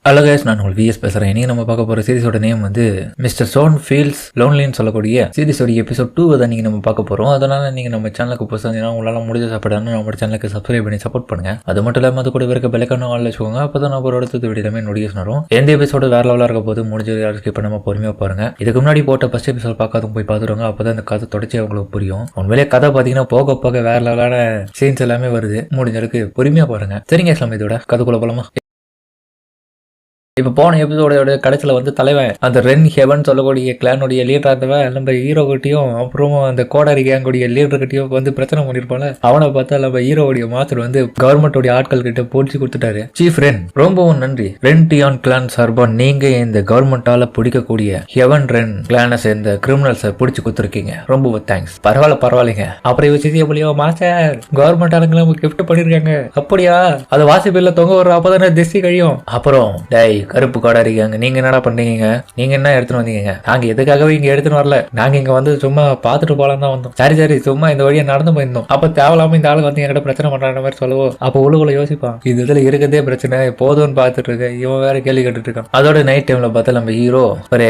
Hello guys, நான் உங்கள் vs பேசுகிறேன். இன்றைக்கி நம்ம பார்க்க போகிற சீரிஸோட நேம் வந்து மிஸ்டர் சோன் ஃபீல்ஸ் லோன்லின்னு சொல்லக்கூடிய சீரிஸோட எபிசோட் 2 தான் நீங்கள் நம்ம பார்க்க போகிறோம். அதனால் நீங்கள் நம்ம சேனலுக்கு புதுசாக உங்களால் முடிஞ்ச சாப்பிடான்னு நம்ம சேனலுக்கு சப்ஸ்கிரைப் பண்ணி சப்போர்ட் பண்ணுங்கள். அது மட்டும் இல்லாமல் அது கூட இருக்க பெல்லைக்கான ஆள் வச்சுக்கோங்க. அப்போ தான் நம்ம ஒரு அடுத்த வீடியோமே நோட்டிஃபிகேஷன் வரும். எந்த எபிசோடு வேறு லெவலாக இருக்க போது முடிஞ்சது யாரும் ஸ்கிப் பண்ணாமல் பொறுமையாக பாருங்கள். இதுக்கு முன்னாடி போட்ட ஃபஸ்ட் எபிசோட் பார்க்காதவங்க போய் பார்த்துருவாங்க. அப்போ தான் இந்த கதை தொடர்ச்சி அவங்களுக்கு புரியும். உண்மையிலே கதை பார்த்தீங்கன்னா போக போக வேறு லெவலான சீன்ஸ் எல்லாமே வருது. முடிஞ்சளவுக்கு பொறுமையாக பாருங்கள். சரிங்க இஸ்லாம், இதோட கதைக்குள்ள போலாமா? இப்போ போன எபிசோட கடைசியில் வந்து தலைவன் அந்த ரென் ஹெவன் சொல்லக்கூடிய கிளானுடைய லீடராக இருந்தவன் நம்ம ஹீரோ கிட்டையும் அப்புறம் அந்த கோடாரி கேங்குடைய லீடர் கிட்டையும் வந்து பிரச்சனை பண்ணிருப்பால. அவனை பார்த்தா நம்ம ஹீரோடைய மாஸ்டர் வந்து கவர்மெண்டோடைய ஆட்கள் கிட்ட போடிச்சு கொடுத்துட்டாரு. சீஃப் ரென், ரொம்பவும் நன்றி. ரென் டியான் கிளான் சார்பா நீங்க இந்த கவர்மெண்டால பிடிக்கக்கூடிய ஹெவன் ரென் கிளானை சேர்ந்த கிரிமினல்ஸை பிடிச்சி கொடுத்துருக்கீங்க. ரொம்ப தேங்க்ஸ். பரவாயில்லைங்க. அப்புறம் இவ சிசிய புள்ளியோ மாஸ்டர் கவர்மெண்ட் ஆளுங்களாம் கிஃப்ட் பண்ணிருக்காங்க. அப்படியா? அது வாசிப்பில்ல தொங்க வர அப்பதானே திசை கழியும். அப்புறம் டேய் கருப்பு கோடாரி கேங்க, நீங்க என்னடா பண்ணீங்க? நீங்க என்ன எடுத்துன்னு வந்தீங்க? நாங்க எதுக்காகவே இங்க எடுத்துன்னு வரல. நாங்க இங்க வந்து சும்மா பாத்துட்டு போலாம் தான் வந்தோம். சரி சும்மா இந்த வழியா நடந்து போயிருந்தோம். அப்ப தேவையில்லாம இந்த ஆளுக்கு வந்து என்கிட்ட பிரச்சனை பண்ற மாதிரி சொல்லுவோம். அப்ப உள்ளுக்குள்ள யோசிப்பான், இதுல இருக்கிறதே பிரச்சனை போதும்னு பாத்துட்டு இருக்க. இவன் வேற கேள்வி கேட்டுட்டு இருக்கான். அதோட நைட் டைம்ல பார்த்தா நம்ம ஹீரோ ஒரு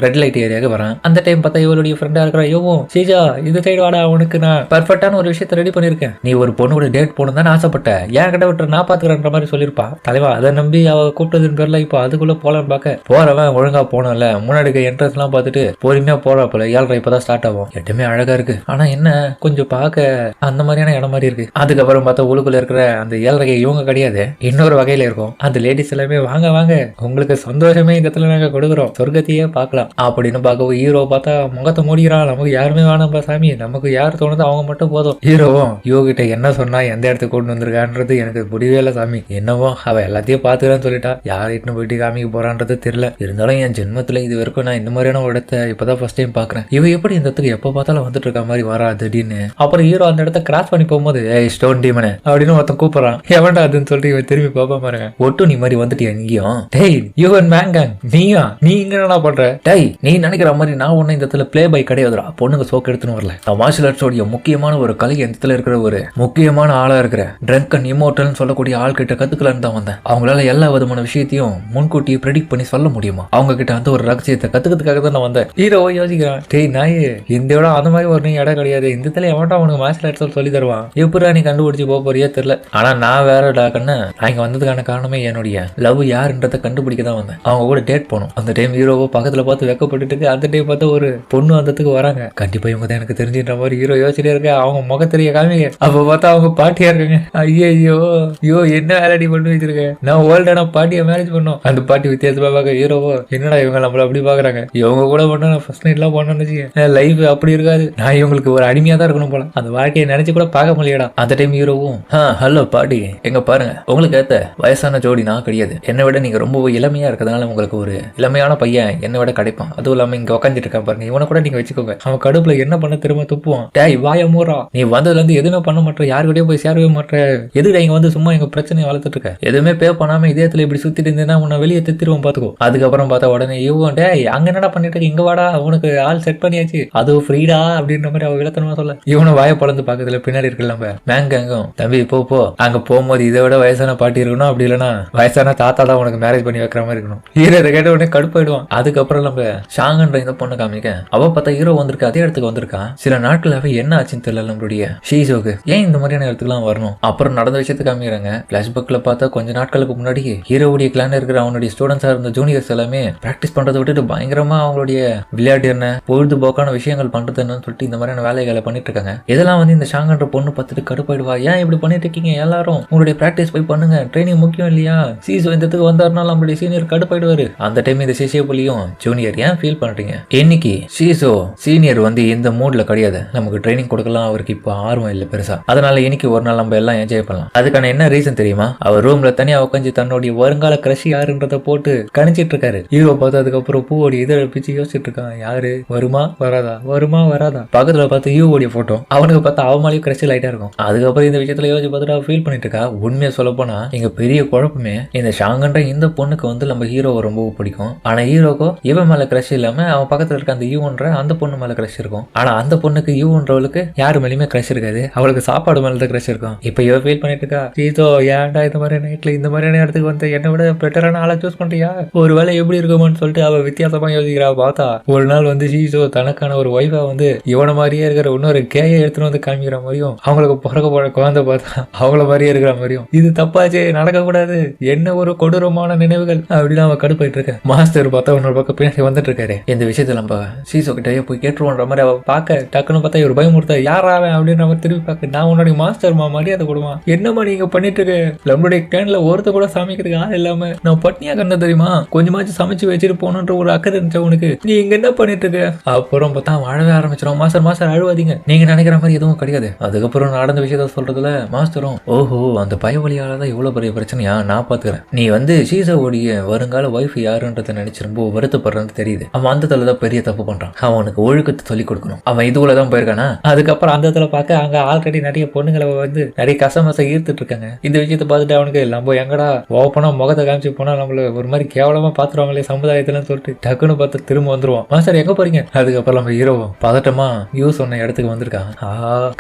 ரெட் லைட் ஏரியாவுக்கு வரான். அந்த டைம் பார்த்தா இவருடைய ஃப்ரெண்டா இருக்கிற யோவோ சீஜா இந்த சைடு வாடா, உனக்கு நான் பர்ஃபெக்டான ஒரு விஷயத்த ரெடி பண்ணிருக்கேன். நீ ஒரு பொண்ணு கூட டேட் போகணும் தான் ஆசைப்பட்ட. ஏன் கிட்ட விட்டு நான் பாத்துக்கிறேன்ற மாதிரி சொல்லிருப்பான். தலைவா அதை நம்பி அவ கூப்பிட்டதுன்னு பேர்ல இப்போ அதுக்குள்ள போலான்னு பார்க்க போறவன் ஒழுங்கா போனல முன்னாடி என்ட்ரன்ஸ் எல்லாம் பார்த்துட்டு பொறுமையா போறப்பல 7:30 இப்பதான் ஸ்டார்ட் ஆகும். எட்டுமே அழகா இருக்கு. ஆனா என்ன கொஞ்சம் பார்க்க அந்த மாதிரியான இடம் மாதிரி இருக்கு. அதுக்கப்புறம் பார்த்தா உள்ளுக்குள்ள இருக்கிற அந்த 7:30 இவங்க கிடையாது, இன்னொரு வகையில இருக்கும். அந்த லேடிஸ் எல்லாமே வாங்க உங்களுக்கு சந்தோஷமே இந்த இடத்துல நாங்க கொடுக்குறோம், சொர்க்கத்தையே பார்க்கலாம் அப்படின்னு பார்க்கவும் ஹீரோ பார்த்தா முகத்தை மூடிக்கிறான். நமக்கு யாருமே வேணாம்பா சாமி, நமக்கு யார் தோணுதோ அவங்க மட்டும் போதும். ஹீரோவும் யோ கிட்ட என்ன சொன்னா எந்த இடத்துக்கு கொண்டு வந்திருக்கான்றது எனக்கு புரியவே இல்லை சாமி. என்னவோ அவ எல்லாத்தையும் பார்த்துக்கிறான்னு சொல்லிட்டா, யார் இட்டுன்னு போயிட்டு காமிக்க போறான்றது தெரியல. இருந்தாலும் என் ஜென்மத்துல இது வரைக்கும் நான் இந்த மாதிரியான ஒரு இடத்த இப்பதான் ஃபர்ஸ்ட் டைம் பாக்குறேன். இவ எப்படி இந்த இடத்துக்கு எப்ப பார்த்தாலும் வந்துட்டு இருக்க மாதிரி வரா திடீர்னு. அப்புறம் ஹீரோ அந்த இடத்த கிராஸ் பண்ணி போகும்போது ஸ்டோன் டீமனு அப்படின்னு ஒருத்தன் கூப்பிடுறான். எவன்டா அதுன்னு சொல்லிட்டு இவன் திரும்பி பாப்பா பாருங்க. ஒட்டு நீ மாதிரி வந்துட்டு எங்கேயும் டேய் யுவன் மேங்கன் நீயா? நீ இங்க என்ன பண்ற? டேய் நீ நினைக்கிற மாதிரி நான் ஒண்ணு இந்த இடத்துல பிளே பை கிடையாதுடா. பொண்ணுங்க சோக்கு எடுத்துன்னு வரல. மார்ஷல் ஆர்ட்ஸோடைய முக்கியமான ஒரு கலை இந்த இடத்துல இருக்கிற ஒரு முக்கியமான ஆளா இருக்கிற ட்ரங்கன் இமோர்டல்னு சொல்லக்கூடிய ஆள் கிட்ட கத்துக்கலான்னு தான் வந்தேன். அவங்களால எல்லா விதமான விஷயத்தையும் முன்கூட்டியே ப்ரெடிக்ட் பண்ணி சொல்ல முடியுமா? அவங்க கிட்ட அந்த ஒரு ரகசியத்தை கத்துக்கிறதுக்காக தான் நான் வந்தேன். ஹீரோ யோசிக்கிறான், டேய் நாயே இந்த விட அந்த மாதிரி ஒரு நீ இடம் கிடையாது. இந்த இடத்துல எவன்டா அவனுக்கு மார்ஷல் ஆர்ட்ஸ் சொல்லி தருவான். எப்படா நீ கண்டுபிடிச்சு போறியா தெரியல. ஆனா நான் வேற டாக்கன்னு நான் இங்க வந்ததுக்கான காரணமே என்னுடைய லவ் யாருன்றதை கண்டுபிடிக்க தான் வந்தேன். அவங்க கூட டேட் போனோம். அந்த டைம் ஹீரோவோ பக்கத்துல பார்த்து வெக்கப்பட்டு அந்த டைம் பார்த்து ஒரு பொண்ணு வந்ததுக்கு வராங்க. கண்டிப்பா இவங்க தான் எனக்கு தெரிஞ்சுன்ற மாதிரி ஹீரோ யோசிச்சுட்டே இருக்க. அவங்க முகத்தெரிய காமிங்க. அப்ப பார்த்தா அவங்க பாட்டியா இருக்காங்க. ஐயோ என்ன வேலைடி பண்ணி வச்சிருக்க. நான் ஓல்டான பாட்டியை மேரேஜ் பண்ணோம். அந்த பாட்டி வித்தியாசமா பார்க்க ஹீரோவோ என்னடா இவங்க நம்மள அப்படி பாக்குறாங்க. இவங்க கூட பண்ண ஃபர்ஸ்ட் நைட் எல்லாம் பண்ணு லைஃப் அப்படி இருக்காது. நான் இவங்களுக்கு ஒரு அடிமையா தான் இருக்கணும் போல. அந்த வாழ்க்கையை நினைச்சு கூட பார்க்க முடியடா. அந்த டைம் ஹீரோவும் ஹலோ பாட்டி எங்க பாருங்க, உங்களுக்கு ஏத்த வயசான ஜோடி நான் கிடையாது. என்னை விட நீங்க ரொம்ப இளமையா இருக்கிறதுனால உங்களுக்கு ஒரு இளமையான பையன் என்னை விட கிடைப்பான். அதுவும் இல்லாம இங்க உட்காந்துட்டு இருக்கான் பாருங்க, இவனை கூட நீங்க வச்சுக்கோங்க. அவன் கடுப்புல என்ன பண்ண திரும்ப துப்புவான். டேய் வாய மூறா, நீ வந்ததுல இருந்து எதுவுமே பண்ண மாட்டேன், யாருக்கிட்டயும் போய் சேரவே மாட்டேன். எதுடா இங்க வந்து சும்மா எங்க பிரச்சனையை வளர்த்துட்டு இருக்க. எதுவுமே பே பண்ணாம இதயத்துல இப்படி சுத்திட்டு இருந்தேன்னா உன்னை வெளியே தித்திருவோம் பாத்துக்கோ. அதுக்கப்புறம் பார்த்தா உடனே இவன் டேய் அங்க என்னடா பண்ணிட்டு இங்க வாடா, உனக்கு ஆள் செட் பண்ணியாச்சு, அது ஃப்ரீடா அப்படின்ற மாதிரி அவ விளத்தனமா சொல்ல. இவனை வாய பழந்து பாக்குறதுல பின்னாடி இருக்கலாம் மேங்கும் தம்பி போ அங்க போகும்போது இதை விட வயசான பாட்டி இருக்கணும், அப்படி இல்லைன்னா வயசான தாத்தா தான் உனக்கு மேரேஜ் பண்ணி வைக்கிற மாதிரி இருக்கணும். ஹீரோ இதை கேட்ட உடனே கடுப்பாயிடுவான். அதுக்கப்புறம் நம்ம ஷாங்கன்ற இந்த பொண்ணு காமிக்க அவ பார்த்தா ஹீரோ வந்திருக்கா, அதே இடத்துக்கு வந்திருக்கான். சில நாட்களாவே என்ன ஆச்சுன்னு தெரியல நம்மளுடைய ஷீசோக்கு. ஏன் இந்த மாதிரியான இடத்துக்குலாம் வரணும்? அப்புறம் நடந்த விஷயத்தை காமிக்கிறாங்க. பிளாஷ்பேக்ல பார்த்தா கொஞ்ச நாட்களுக்கு முன்னாடி ஹீரோவுடைய கிளான் இருக்கிற அவனுடைய ஸ்டூடெண்ட்ஸா இருந்த ஜூனியர்ஸ் எல்லாமே பிராக்டிஸ் பண்றதை விட்டுட்டு பயங்கரமா அவங்களுடைய விளையாட்டு என்ன பொழுதுபோக்கான விஷயங்கள் பண்றது என்னன்னு சொல்லிட்டு இந்த மாதிரியான வேலைகளை பண்ணிட்டு இருக்காங்க. இதெல்லாம் வந்து இந்த ஷாங்கன்ற பொண்ணு பார்த்துட்டு கடுப்பாயிடுவா. ஏன் இப்படி பண்ணிட்டு இருக்கீங்க எல்லாரும்? உங்களுடைய பிராக்டிஸ் போய் பண்ணுங்க, ட்ரைனிங் முக்கியம் இல்லையா? சீசோ இந்த இடத்துக்கு வந்தாருனால நம்மளுடைய சீனியர் கடுப்பாயிடுவாரு. அந்த டைம் இந்த சிசிய புள்ளியும் ஜூனியர் ஏன் ஃபீல் பண்றீங்க? இன்னைக்கு சீசோ சீனியர் வந்து இந்த மூட்ல கிடையாது. நமக்கு ட்ரைனிங் கொடுக்கலாம் அவருக்கு இப்போ ஆர்வம் இல்லை பெருசா. அதனால இன்னைக்கு ஒரு நாள் நம்ம எல்லாம் என்ஜாய் பண்ணலாம். அதுக்கான என்ன ரீசன் தெரியுமா? அவர் ரூம்ல தனியா உட்காந்து தன்னுடைய வருங்கால கிரஷ் யாருன்றத போட்டு கணிச்சிட்டு இருக்காரு. ஹீரோ பார்த்து அதுக்கப்புறம் பூவோட இதழ பிச்சு யோசிச்சுட்டு இருக்கான். யாரு வருமா வராதா. பக்கத்துல பார்த்து யூவோடைய போட்டோ. அவனுக்கு பார்த்தா அவமாலையும் கிரஷ் லைட்டா இருக்கும். அதுக்கப்புறம் இந்த விஷயத்துல யோசிச்சு பார்த்துட்டு ஃபீல் பண்ணிட்டு இருக்கா. உண்மையா சொல்ல போனா எங்க பெரிய குழப்பமே இந்த ஷாங்கன்ற இந்த பொண்ணுக்கு வந்து நம்ம ஹீரோவை ரொம்ப பிடிக்கும். ஆனா ஹீரோக்கோ இவன் மேல கிரஷ் இல்லாம அவன் பக்கத்துல இருக்க அந்த யூன்ற அந்த பொண்ணு மேல கிரஷ் இருக்கும். ஆனா அந்த பொண்ணுக்கு யூன்றவளுக்கு யாரு மேலேயுமே கிரஷ் இருக்காது. அவளுக்கு சாப்பாடு மேலதான் கிரஷ் இருக்கும். இப்ப இவ ஃபீல் பண்ணிட்டு இருக்கா. சீதோ ஏன்டா இந்த மாதிரி நைட்ல இந்த மாதிரியான இடத்துக்கு வந்து என்னை விட பெட்டரான சூப்பரான ஆளை சூஸ் பண்றியா, ஒரு வேலை எப்படி இருக்குமான்னு சொல்லிட்டு அவ வித்தியாசமா யோசிக்கிறா. பார்த்தா ஒரு நாள் வந்து ஷீசோ தனக்கான ஒரு ஒய்ஃபா வந்து இவனை மாதிரியே இருக்கிற இன்னொரு கேயை எடுத்துட்டு வந்து காமிக்கிற மாதிரியும், அவங்களுக்கு பிறக்க போற குழந்தை பார்த்தா அவங்கள மாதிரியே இருக்கிற மாதிரியும், இது தப்பாச்சே, நடக்க கூடாது, என்ன ஒரு கொடூரமான நினைவுகள் அப்படின்னு அவன் கடுப்பாயிட்டு இருக்க. மாஸ்டர் பார்த்தா இன்னொரு பக்கம் பின்னாடி வந்துட்டு இருக்காரு. இந்த விஷயத்துல நம்ம ஷீசோ கிட்டே போய் கேட்டுருவோன்ற மாதிரி அவ பார்க்க டக்குன்னு பார்த்தா இவர் பயமுறுத்த, யாராவன் அப்படின்னு நம்ம திரும்பி பார்க்க, நான் உன்னுடைய மாஸ்டர் மரியாதை கொடுமா, என்னமா நீங்க பண்ணிட்டு இருக்கு, நம்மளுடைய கேன்ல ஒருத்த கூட சமைக்கிறதுக்கு ஆள் இல்லாம நான் பட்னியா கண்ண தெரியுமா, கொஞ்சமாச்சும் சமைச்சு வச்சுட்டு போகணுன்ற ஒரு அக்கறை இருந்துச்சு உனக்கு, நீ இங்க என்ன பண்ணிட்டு இருக்க. அப்புறம் பார்த்தா அழவே ஆரம்பிச்சிடும். மாஸ்டர் அழுவாதீங்க, நீங்க நினைக்கிற மாதிரி எதுவும் கிடையாது. அதுக்கப்புறம் நடந்த விஷயத்த சொல்றதுல மாஸ்டரும், ஓஹோ அந்த பயவழியால தான் இவ்வளவு பெரிய பிரச்சனையா, நான் பாத்துக்கிறேன், நீ வந்து ஷீசோவுடைய வருங்கால ஒய்ஃப் யாருன்றத நினைச்சு ரொம்ப வருத்தப்படுறது தெரியுது. அவன் அந்த தான் பெரிய தப்பு பண்றான், அவனுக்கு ஒழுக்கத்தை சொல்லிக் கொடுக்கணும், அவன் இதுக்குள்ளதான் போயிருக்கானா. அதுக்கப்புறம் அந்த இடத்துல பார்க்க அங்க ஆல்ரெடி நிறைய பொண்ணுங்களை வந்து நிறைய கசமசை ஈர்த்துட்டு இருக்காங்க. இந்த விஷயத்தை பார்த்துட்டு அவனுக்கு நம்ம எங்கடா ஓப்பனா முகத்தை காமிச்சு போனா நம்மள ஒரு மாதிரி கேவலமா பாத்துருவாங்களே சமுதாயத்துலன்னு சொல்லிட்டு டக்குன்னு பார்த்து திரும்ப வந்துருவான். மாஸ்டர் எங்க போறீங்க. அதுக்கப்புறம் நம்ம ஹீரோ பதட்டமா யூஸ் சொன்ன இடத்துக்கு வந்திருக்கான்.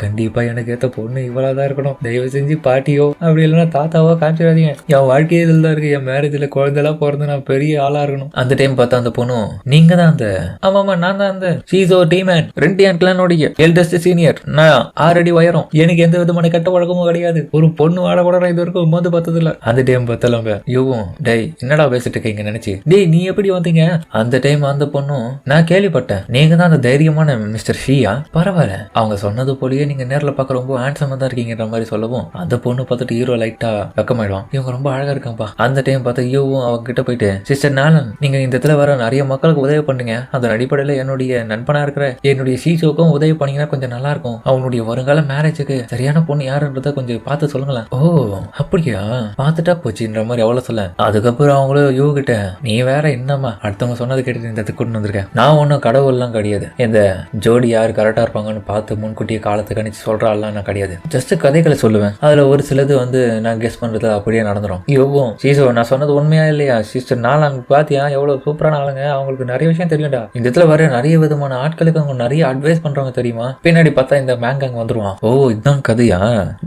கண்டிப்பா எனக்கு ஏத்த பொண்ணு இவ்வளவுதான் இருக்கணும், தயவு செஞ்சு பாட்டியோ அப்படி இல்லைன்னா தாத்தாவோ காமிச்சிடாதீங்க, என் வாழ்க்கையே இதுல தான் இருக்கு, என் மேரேஜ்ல குழந்தைலாம் பிறந்து நான் பெரிய ஆளா இருக்கணும். அந்த டைம் பார்த்தா அந்த பொண்ணு, நீங்க தான் அந்த, ஆமாமா நான் தான் அந்த ஷீசோ டீமேன் ரெண்டியன் கிளானோடைய எல்டஸ்ட் சீனியர், நான் 6 அடி உயரம், எனக்கு எந்த விதமான கட்ட வழக்கமும் கிடையாது, ஒரு பொண்ணு வாழ கூட இது வரைக்கும் மோந்து பார்த்தது இல்ல. அந்த டைம் பார்த்தலாம் யோவும், டேய் என்னடா பேசிட்டு இருக்கீங்க நினைச்சு, டேய் நீ எப்படி வந்தீங்க. அந்த டைம் அந்த பொண்ணும், நான் கேள்விப்பட்டேன் நீங்க தான் அந்த தைரியமான மிஸ்டர் ஷியா, பரவாயில்ல, அவங்க சொன்னது போலயே நீங்க நேரில் பார்க்க ரொம்ப ஹேண்ட்ஸமா தான் இருக்கீங்கன்ற மாதிரி சொல்லவும் அந்த பொண்ணு பார்த்துட்டு ஹீரோ லைட்டா வெக்கமாயிடும், இவங்க ரொம்ப அழகா இருக்காங்கப்பா. அந்த டைம் பார்த்தா யோவும் அவங்க கிட்ட போயிட்டு, சிஸ்டர் நாலன் நீங்க இந்த இடத்துல வர நிறைய மக்களுக்கு உதவி பண்ணுங்க, அதன் அடிப்படையில் என்னுடைய நண்பனா இருக்கிற என்னுடைய ஷீசோக்கும் உதவி பண்ணீங்கன்னா கொஞ்சம் நல்லா இருக்கும், அவனுடைய வருங்கால மேரேஜுக்கு சரியான பொண்ணு யாருன்றத கொஞ்சம் பார்த்து சொல்லுங்களேன். ஓ அப்படியா, பார்த்துட்டா போச்சுன்ற மாதிரி எவ்வளவு சொல்ல. அதுக்கப்புறம் அவங்களும் யூ கிட்ட, நீ வேற என்னமா அடுத்தவங்க சொன்னது கேட்டு இந்த கூட்டு வந்திருக்கேன், நான் ஒன்னும் கடவுள்லாம் கிடையாது, இந்த ஜோடி யாரு கரெக்டா இருப்பாங்கன்னு பார்த்து முன்கூட்டியே காலத்தை கணிச்சு சொல்றாள்லாம் நான் கிடையாது, ஜஸ்ட் கதைகளை சொல்லுவேன், அதுல ஒரு சிலது வந்து நான் கெஸ் பண்றது அப்படியே நடந்துரும். யோவும், ஷீசோ நான் சொன்னது உண்மையா இல்லையா, சிஸ்டர் நாலாம் பாத்தியா எவ்வளவு சூப்பரான ஆளுங்க, அவங்களுக்கு நிறைய விஷயம் தெரியும்டா, இந்த இடத்துல வர நிறைய விதமான ஆட்களுக்கு அவங்க நிறைய அட்வைஸ் பண்றவங்க தெரியுமா. பின்னாடி பார்த்தா இந்த மேங்காங் வந்துருவான். ஓ இதுதான் கதையா,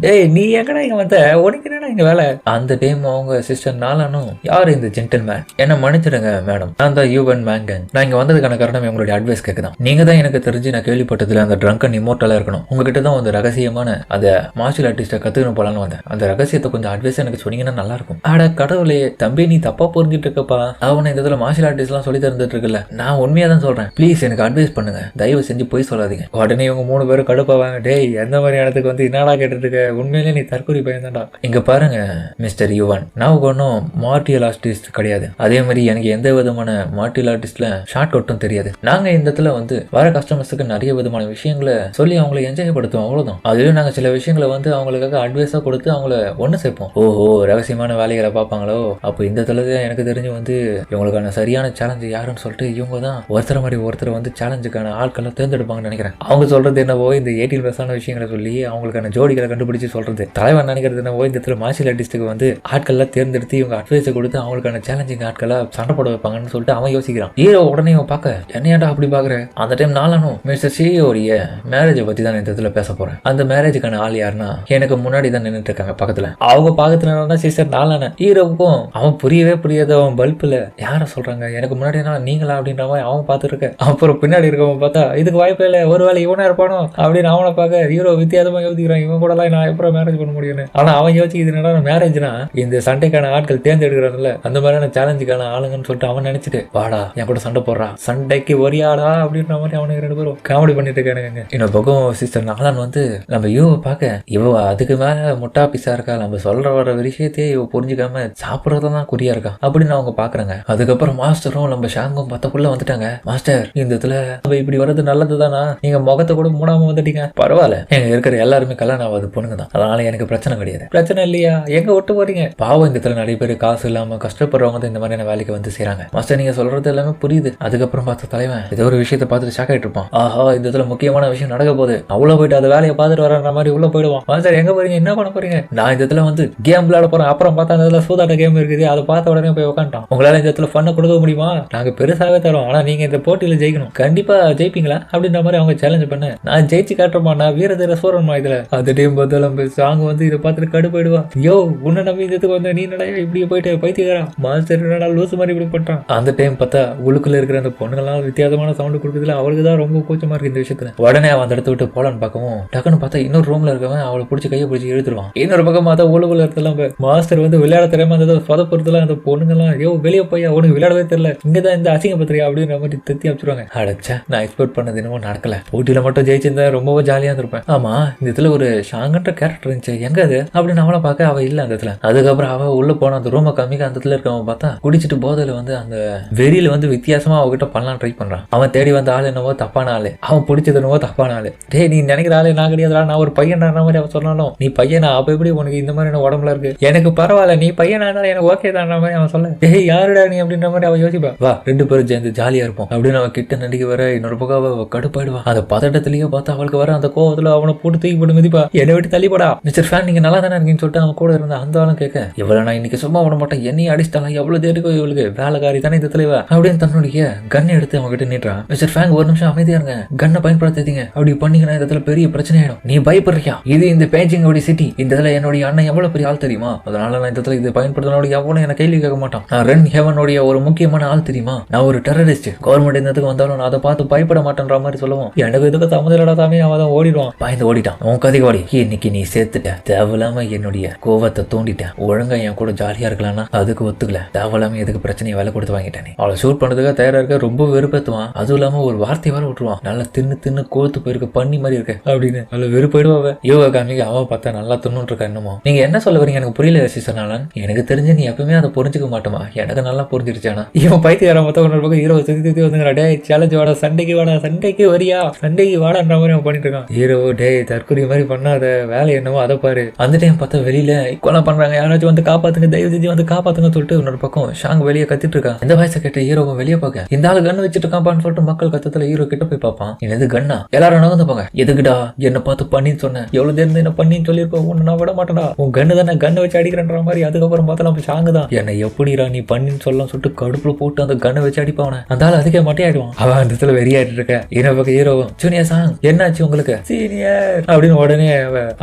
டேய் நீ எங்கடா இங்க வந்த, உனக்கு என்னடா இங்க வேலை. அந்த டைம் அவங்க சிஸ்டர் நாலானும், யாரு இந்த ஜென்டில்மேன், என்ன மன்னிச்சிடுங்க மேடம், நான் தான் யூவன் மேங்காங், நான் இங்க வந்ததுக்கான காரணம் உங்களுடைய அட்வைஸ் கேட்குதான், நீங்க தான் எனக்கு தெரிஞ்சு நான் கேள்விப்பட்டதுல அந்த ட்ரங்கன் இமோர்ட்டலா இருக்கணும், உங்ககிட்ட தான் அந்த ரகசியமான அந்த மார்ஷியல் ஆர்டிஸ்ட கத்துக்கணும் போலான்னு வந்தேன், அந்த ரகசியத்தை கொஞ்சம் அட்வைஸ் எனக்கு சொன்னீங்கன்னா நல்லா இருக்கும். அட கடவுளே தம்பி நீ தப்பா புரிஞ்சிட்டு இருக்கப்பா, அவனை இந்த இதுல மார்ஷியல் ஆர்டிஸ்ட் எல்லாம் சொல்லி தந்துட்டு இருக்குல்ல, நான் உண்மையா தான் சொல்றேன், ப்ளீஸ் எனக்கு அட்வைஸ் பண்ணுங்க, தயவு செஞ்சு போய் சொல்லாதீங்க. உடனே இவங்க 3 பேரும் கடுப்பாவாங்க, டேய் எந்த மாதிரி இடத்துக்கு வந்து என்னடா கேட்டுட்டு இருக்க, உண்மையிலே நீ தற்கொலை பயந்தாண்டா. இங்க பாருங்க மிஸ்டர் யுவன், நான் ஒன்றும் மார்ஷியல் ஆர்டிஸ்ட் கிடையாது, அதே மாதிரி எனக்கு எந்த விதமான மார்ஷியல் ஆர்டிஸ்ட்ல ஷார்ட் கட்டும் தெரியாது, நாங்க இந்த இடத்துல வந்து வர கஸ்டமர்ஸுக்கு நிறைய விதமான விஷயங்களை சொல்லி அவங்களை என்ஜாய் படுத்துவோம், அவ்வளவுதான், அதுலயும் நாங்க சில விஷயங்களை வந்து அவங்களுக்காக அட்வைஸா கொடுத்து அவங்கள ஒண்ணு சேர்ப்போம். ஓஹோ ரகசியமான வேலைகளை பார்ப்பாங்களோ, அப்போ இந்த இடத்துல எனக்கு தெரிஞ்சு வந்து இவங்களுக்கான சரியான சேலஞ்சு யாருன்னு சொல்லிட்டு இவங்க தான் ஒருத்தர் மாதிரி ஒருத்தர் வந்து சேலஞ்சுக்கான ஆட்களை தேர்ந்தெடுப்பாங்கன்னு நினைக்கிறேன். அவங்க சொல்றது என்னவோ இந்த 18+ விஷயங்களை சொல்லி அவங்களுக்கான ஜோடிகளை கண்டுபிடிச்சு சொல்றது, தலைவன் நினைக்கிறது என்னவோ இந்த இடத்துல மார்ஷியல் ஆர்டிஸ்டுக்கு வந்து ஆட்கள்லாம் தேர்ந்தெடுத்து இவங்க அட்வைஸை கொடுத்து அவங்களுக்கான சேலஞ்சிங் ஆட்களை சண்டை போட வைப்பாங்கன்னு சொல்லிட்டு அவன் யோசிக்கிறான். ஹீரோ உடனே இவன் பார்க்க, என்னையாடா அப்படி பாக்குற, அந்த டைம் நானும் மிஸ்டர் ஷியோடைய மேரேஜை பத்தி தான் இந்த இடத்துல பேச போறேன். அந்த மேரேஜுக்கான ஆள் யாருன்னா எனக்கு முன்னாடி தான் நின்றுட்டு இருக்காங்க பக்கத்துல, அவங்க பாக்கத்துல சிஸ்டர் நாளான. ஹீரோவுக்கும் அவன் புரியவே புரியாத, அவன் பல்புல யார சொல்றாங்க எனக்கு முன்னாடி நீங்களா அப்படின்ற மாதிரி அவன் பார்த்துட்டு இருக்க. அப்புறம் பின்னாடி இருக்கவன் பார்த்தா இதுக்கு வாய்ப்பே இல்லை, ஒருவேளை இவனா இருப்பானோ அப்படின்னு அவனை பார்க்க ஹீரோ வித்தியாசமா யோசிக்கிறான், இவன் கூட எல்லாம் நான் எப்பறம் மேரேஜ் பண்ண முடியும்னு. ஆனா அவன் யோசிக்குது என்னடா மேரேஜ்னா இந்த சண்டைக்கான ஆட்கள் தேர்ந்தெடுக்கிறாங்கல்ல அந்த மாதிரியான சேலஞ்சுக்கான ஆளுங்கன்னு சொல்லிட்டு அவன் நினைச்சிட்டு, வாடா என் கூட சண்டை போடுறான், சண்டைக்கு ஒரியாடா அப்படின்ற மாதிரி அவனுக்கு 2 பேரும் காமெடி பண்ணிட்டு இருக்கானுங்க. இன்னொரு பக்கம் சிஸ்டர் நாளான் வந்து நம்ம யூவை பார்க்க, இவ அதுக்கு மேல முட்டா பிசா இருக்கா, நம்ம சொல்ற வர விஷயத்தையே இவ புரிஞ்சுக்காம சாப்பிடறதான் குறியா இருக்கா அப்படின்னு அவங்க பாக்குறாங்க. அதுக்கப்புறம் மாஸ்டரும் நம்ம ஷாங்கும் பத்தக்குள்ள வந்துட்டாங்க. மாஸ்டர் இந்த இடத்துல இப்படி வர்றது நல்லதுதானா, நீங்க முகத்தை கூட மூடாம வந்துட்டீங்க, பரவாயில்ல, எங்க இருக்கிற எல்லாருமே கல்யாணம் ஆகாது பொண்ணுங்க தான், அதனால எனக்கு பிரச்சனை கிடையாது. பிரச்சனை இல்லையா, எங்க விட்டு போறீங்க, பாவம் இந்த இடத்துல நிறைய பேர் காசு இல்லாம கஷ்டப்படுறவங்க தான் இந்த மாதிரியான வேலைக்கு வந்து செய்றாங்க. மாஸ்டர் நீங்க சொல்றது எல்லாமே புரியுது. அதுக்கப்புறம் பார்த்த தலைவன் ஏதோ ஒரு விஷயத்தை பார்த்துட்டு ஷாக் ஆயிட்டு இருப்பான், ஆஹா இந்த இடத்துல முக்கியமான விஷயம் நடக்க போகுது, அவ்வளவு போயிட்டு அந்த வேலையை பார்த்துட்டு வர மாதிரி உள்ள போயிடுவான். மாஸ்டர் எங்க போறீங்க, என்ன பண்ண போறீங்க, நான் இந்த இடத்துல வந்து கேம் விளையாட போறேன், அப்புறம் பார்த்தா அந்த சூதாட்ட கேம் இருக்குது, அதை பார்த்த உடனே போய் உட்காந்துட்டான். உங்களால இந்த இடத்துல பண்ண கொடுக்க முடியுமா, நாங்க பெருசாவே தரோம், ஆனா நீங்க இந்த போட்டியில ஜெயிக்கணும், கண்டிப்பா ஜெயிப்பீங்களா அப்படின்ற மாதிரி அவங்க சேலஞ்ச் பண்ண, நான் ஜெயிச்சு காட்டுறமா, நான் வீரதீர சூரன்மா இதுல. அந்த டைம் பார்த்தாலும் சாங் வந்து இதை பார்த்துட்டு கடுப்பாயிடுவான், யோ உன்னை நம்பி இதுக்கு வந்து நீ நடைய இப்படி போயிட்டு பைத்தியக்காரா மாஸ்டர் என்னடா லூசு மாதிரி இப்படி பண்றான். அந்த டைம் பார்த்தா உள்ளுக்குள்ள இருக்கிற அந்த பொண்ணுங்கெல்லாம் வித்தியாசமான சவுண்ட் கொடுக்குறதுல அவளுக்கு தான் ரொம்ப கூச்சமா இருக்கு இந்த விஷயத்துல. உடனே அவன் அந்த இடத்த விட்டு போலான்னு பார்க்கவும் டக்குன்னு பார்த்தா இன்னொரு ரூம்ல இருக்கவன் அவளை பிடிச்சி கையை பிடிச்சி இழுத்துருவான். இன்னொரு பக்கம் பார்த்தா உள்ளுக்குள்ள இருக்கலாம் மாஸ்டர் வந்து விளையாட தெரியாம அந்த சொதப்புறதுல அந்த பொண்ணுங்கெல்லாம் ஐயோ வெளியே போய் அவனுக்கு விளையாடவே தெரியல இங்கதான் இந்த அசிங்க பத்திரியா அப்படின்ற மாதிரி தத்தி அமைச்சிருவாங்க. அடைச்சா நான் எக்ஸ்பெக்ட் பண்ணது என்னமோ நடக்கல. போட்டியில மட்டும் ஜெயிச்சிருந்தா ரொம்பவே ஜாலியா இருந்திருப்பேன். ஆமா இந்த இதுல ஒரு ஷாங்கன்ற கேரக்டர் இருந்துச்சு எங்க அது அப்படின்னு அவளை பார்க்க அவ இல்ல அந்த இடத்துல. அதுக்கப்புறம் அவ உள்ள போன அந்த ரூமை காமிக்க அந்த இடத்துல இருக்கவன் பார்த்தா குடிச்சிட்டு போதையில வந்து அந்த வெறியில வந்து வித்தியாசமா அவகிட்ட பண்ணலாம் ட்ரை பண்றான். அவன் தேடி வந்த ஆள் என்னவோ தப்பான ஆளு, அவன் பிடிச்சது என்னவோ தப்பான ஆளு. டேய் நீ நினைக்கிற ஆளு நான் கிடையாதுடா, நான் ஒரு பையன் மாதிரி அவன் சொன்னாலும் நீ பையனா அப்ப எப்படி உனக்கு இந்த மாதிரி உடம்புல இருக்கு, எனக்கு பரவாயில்ல நீ பையனா எனக்கு ஓகே தான் மாதிரி அவன் சொல்ல. டேய் யாருடா நீ அப்படின்ற மாதிரி அவன் யோசிப்பா. வா 2 பேரும் சேர்ந்து ஜாலியா இருப்போம் அப்படின்னு அவன் கிட்ட நடிக்க வர இன்னொரு பக்கம் அவ கடுப்பாயிடுவா. அந்த பதட்டத்திலேயே பார்த்தா அவளுக்கு வர அந்த கோவத்துல அவனை போட்டு தூக்கி போட்டு மிதிப்பா. என்னை விட்டு தள்ளிப்படா மிஸ்டர் ஃபேன் நீங்க நல்லா தானே இருக்கீங்கன்னு சொல்லிட்டு அவன் கூட இருந்த அந்த ஆளும் கேட்க இவ்வளவு நான் இன்னைக்கு சும்மா விட மாட்டேன் என்னையும் அடிச்சிட்டாலாம் எவ்வளவு தேடிக்கோ இவளுக்கு வேலைக்காரி தானே இந்த தலைவா அப்படின்னு தன்னுடைய கண்ணை எடுத்து அவங்க கிட்ட நீட்டுறான். மிஸ்டர் ஃபேங் ஒரு நிமிஷம் அமைதியா இருங்க, கண்ணை பயன்படுத்தாதீங்க, அப்படி பண்ணீங்கன்னா இந்த இடத்துல பெரிய பிரச்சனை ஆயிடும். நீ பயப்படுறியா? இது இந்த பேஜிங் சிட்டி, இந்த இதுல என்னுடைய அண்ணன் எவ்வளவு பெரிய ஆள் தெரியுமா, அதனால நான் இந்த இடத்துல இது பயன்படுத்தினோட எவ்வளவு எனக்கு கேள்வி கேட்க மாட்டான். நான் ரென் ஹெவனுடைய ஒரு முக்கியமான ஆள் தெரியுமா, நான் ஒரு டெரரிஸ்ட், கவர்மெண்ட் இந்த இடத்துக்கு வந்தாலும் நான் அதை பார்த்து பயப்பட மாட்டேன்ற மாதிரி சொல்லுவோம். எனக்கு இதுக்கு சம்மதிலடா சாமி அவன் தான் ஓடிடுவான். பயந்து ஓடிட்டான். உன் கதைக்கு ஓடி இன்னைக்கு நீ சேர்த்துட்ட, தேவையில்லாம என்னுடைய கோவத்தை தூண்டிட்டேன், ஒழுங்கா என் கூட ஜாலியா இருக்கலாம்னா அதுக்கு ஒத்துக்கல, தேவையில்லாம எதுக்கு பிரச்சனையை வேலை கொடுத்து வாங்கிட்டேன். அவளை ஷூட் பண்ணதுக்காக தயாரா இருக்க ரொம்ப வெறுப்பேற்றுவான். அதுவும் இல்லாம ஒரு வார்த்தை வேற விட்டுருவான், நல்லா தின்னு கோத்து போயிருக்க பண்ணி மாதிரி இருக்க அப்படின்னு நல்லா வெறுப்பாயிடுவா. யோகா காமிக்கு அவன் பார்த்தா நல்லா தின்னுட்டு இருக்கா. என்னமோ நீங்க என்ன சொல்ல வரீங்க எனக்கு புரியல சிசனாலன், எனக்கு தெரிஞ்சு நீ எப்பவுமே அதை புரிஞ்சுக்க மாட்டோமா, எனக்கு நல்லா புரிஞ்சிருச்சானா. இவன் பைத்தியார மொத்தம் ஒன்று பக்கம் ஹீரோ சுத்தி வந்துங்கடா, டே சேலஞ்சு வாடா, சண்டைக்கு வரியா, சண்டைக்கு வாடான்ற மாதிரி அவன் பண்ணிட்டு இருக்கான். ஹீரோ டே தற்கொலை மாதிரி பண்ணாத, வேலை என்னவோ அதை பாரு. அந்த டைம் பார்த்தா வெளியில கொலை பண்றாங்க, யாராச்சும் வந்து காப்பாத்துங்க, தயவு செஞ்சு வந்து காப்பாத்துங்க சொல்லிட்டு இன்னொரு பக்கம் ஷாங் வெளியே கத்திட்டு இருக்கான். இந்த வயசை கேட்ட ஹீரோவை வெளியே பார்க்க இந்த ஆளு கண்ணு வச்சுட்டு இருக்கான்னு சொல்லிட்டு மக்கள் கத்தத்துல ஹீரோ கிட்ட போய் பார்ப்பான். என்னது கண்ணா, எல்லாரும் நகர்ந்து போங்க. எதுக்குடா என்ன பார்த்து பண்ணின்னு சொன்னேன், எவ்வளவு தேர்ந்து என்ன பண்ணின்னு சொல்லியிருப்போம், உன்னை நான் விட மாட்டேடா, உன் கண்ணு தான் கண்ணை வச்சு அடிக்கிறன்ற மாதிரி. அதுக்கப்புறம் பார்த்தா நம்ம ஷாங்கு தான் என்னை எப்படிடா நீ பண்ணின்னு சொல்லலாம் சொல்லிட்டு கடுப்புல போட்டு அந்த கண்ணை வச்சு அடிப்பான. அந்த ஆள் அதுக்கே மட்டும் ஆயிடுவான். அவன் அந்த இடத்துல வெறியாயிட்டு இருக்க. ஹீரோ பக்கம் ஹீரோவும் ஜூனியர் சாங் என்னாச்சு உங்களுக்கு சீனியர் அப்படின்னு உடனே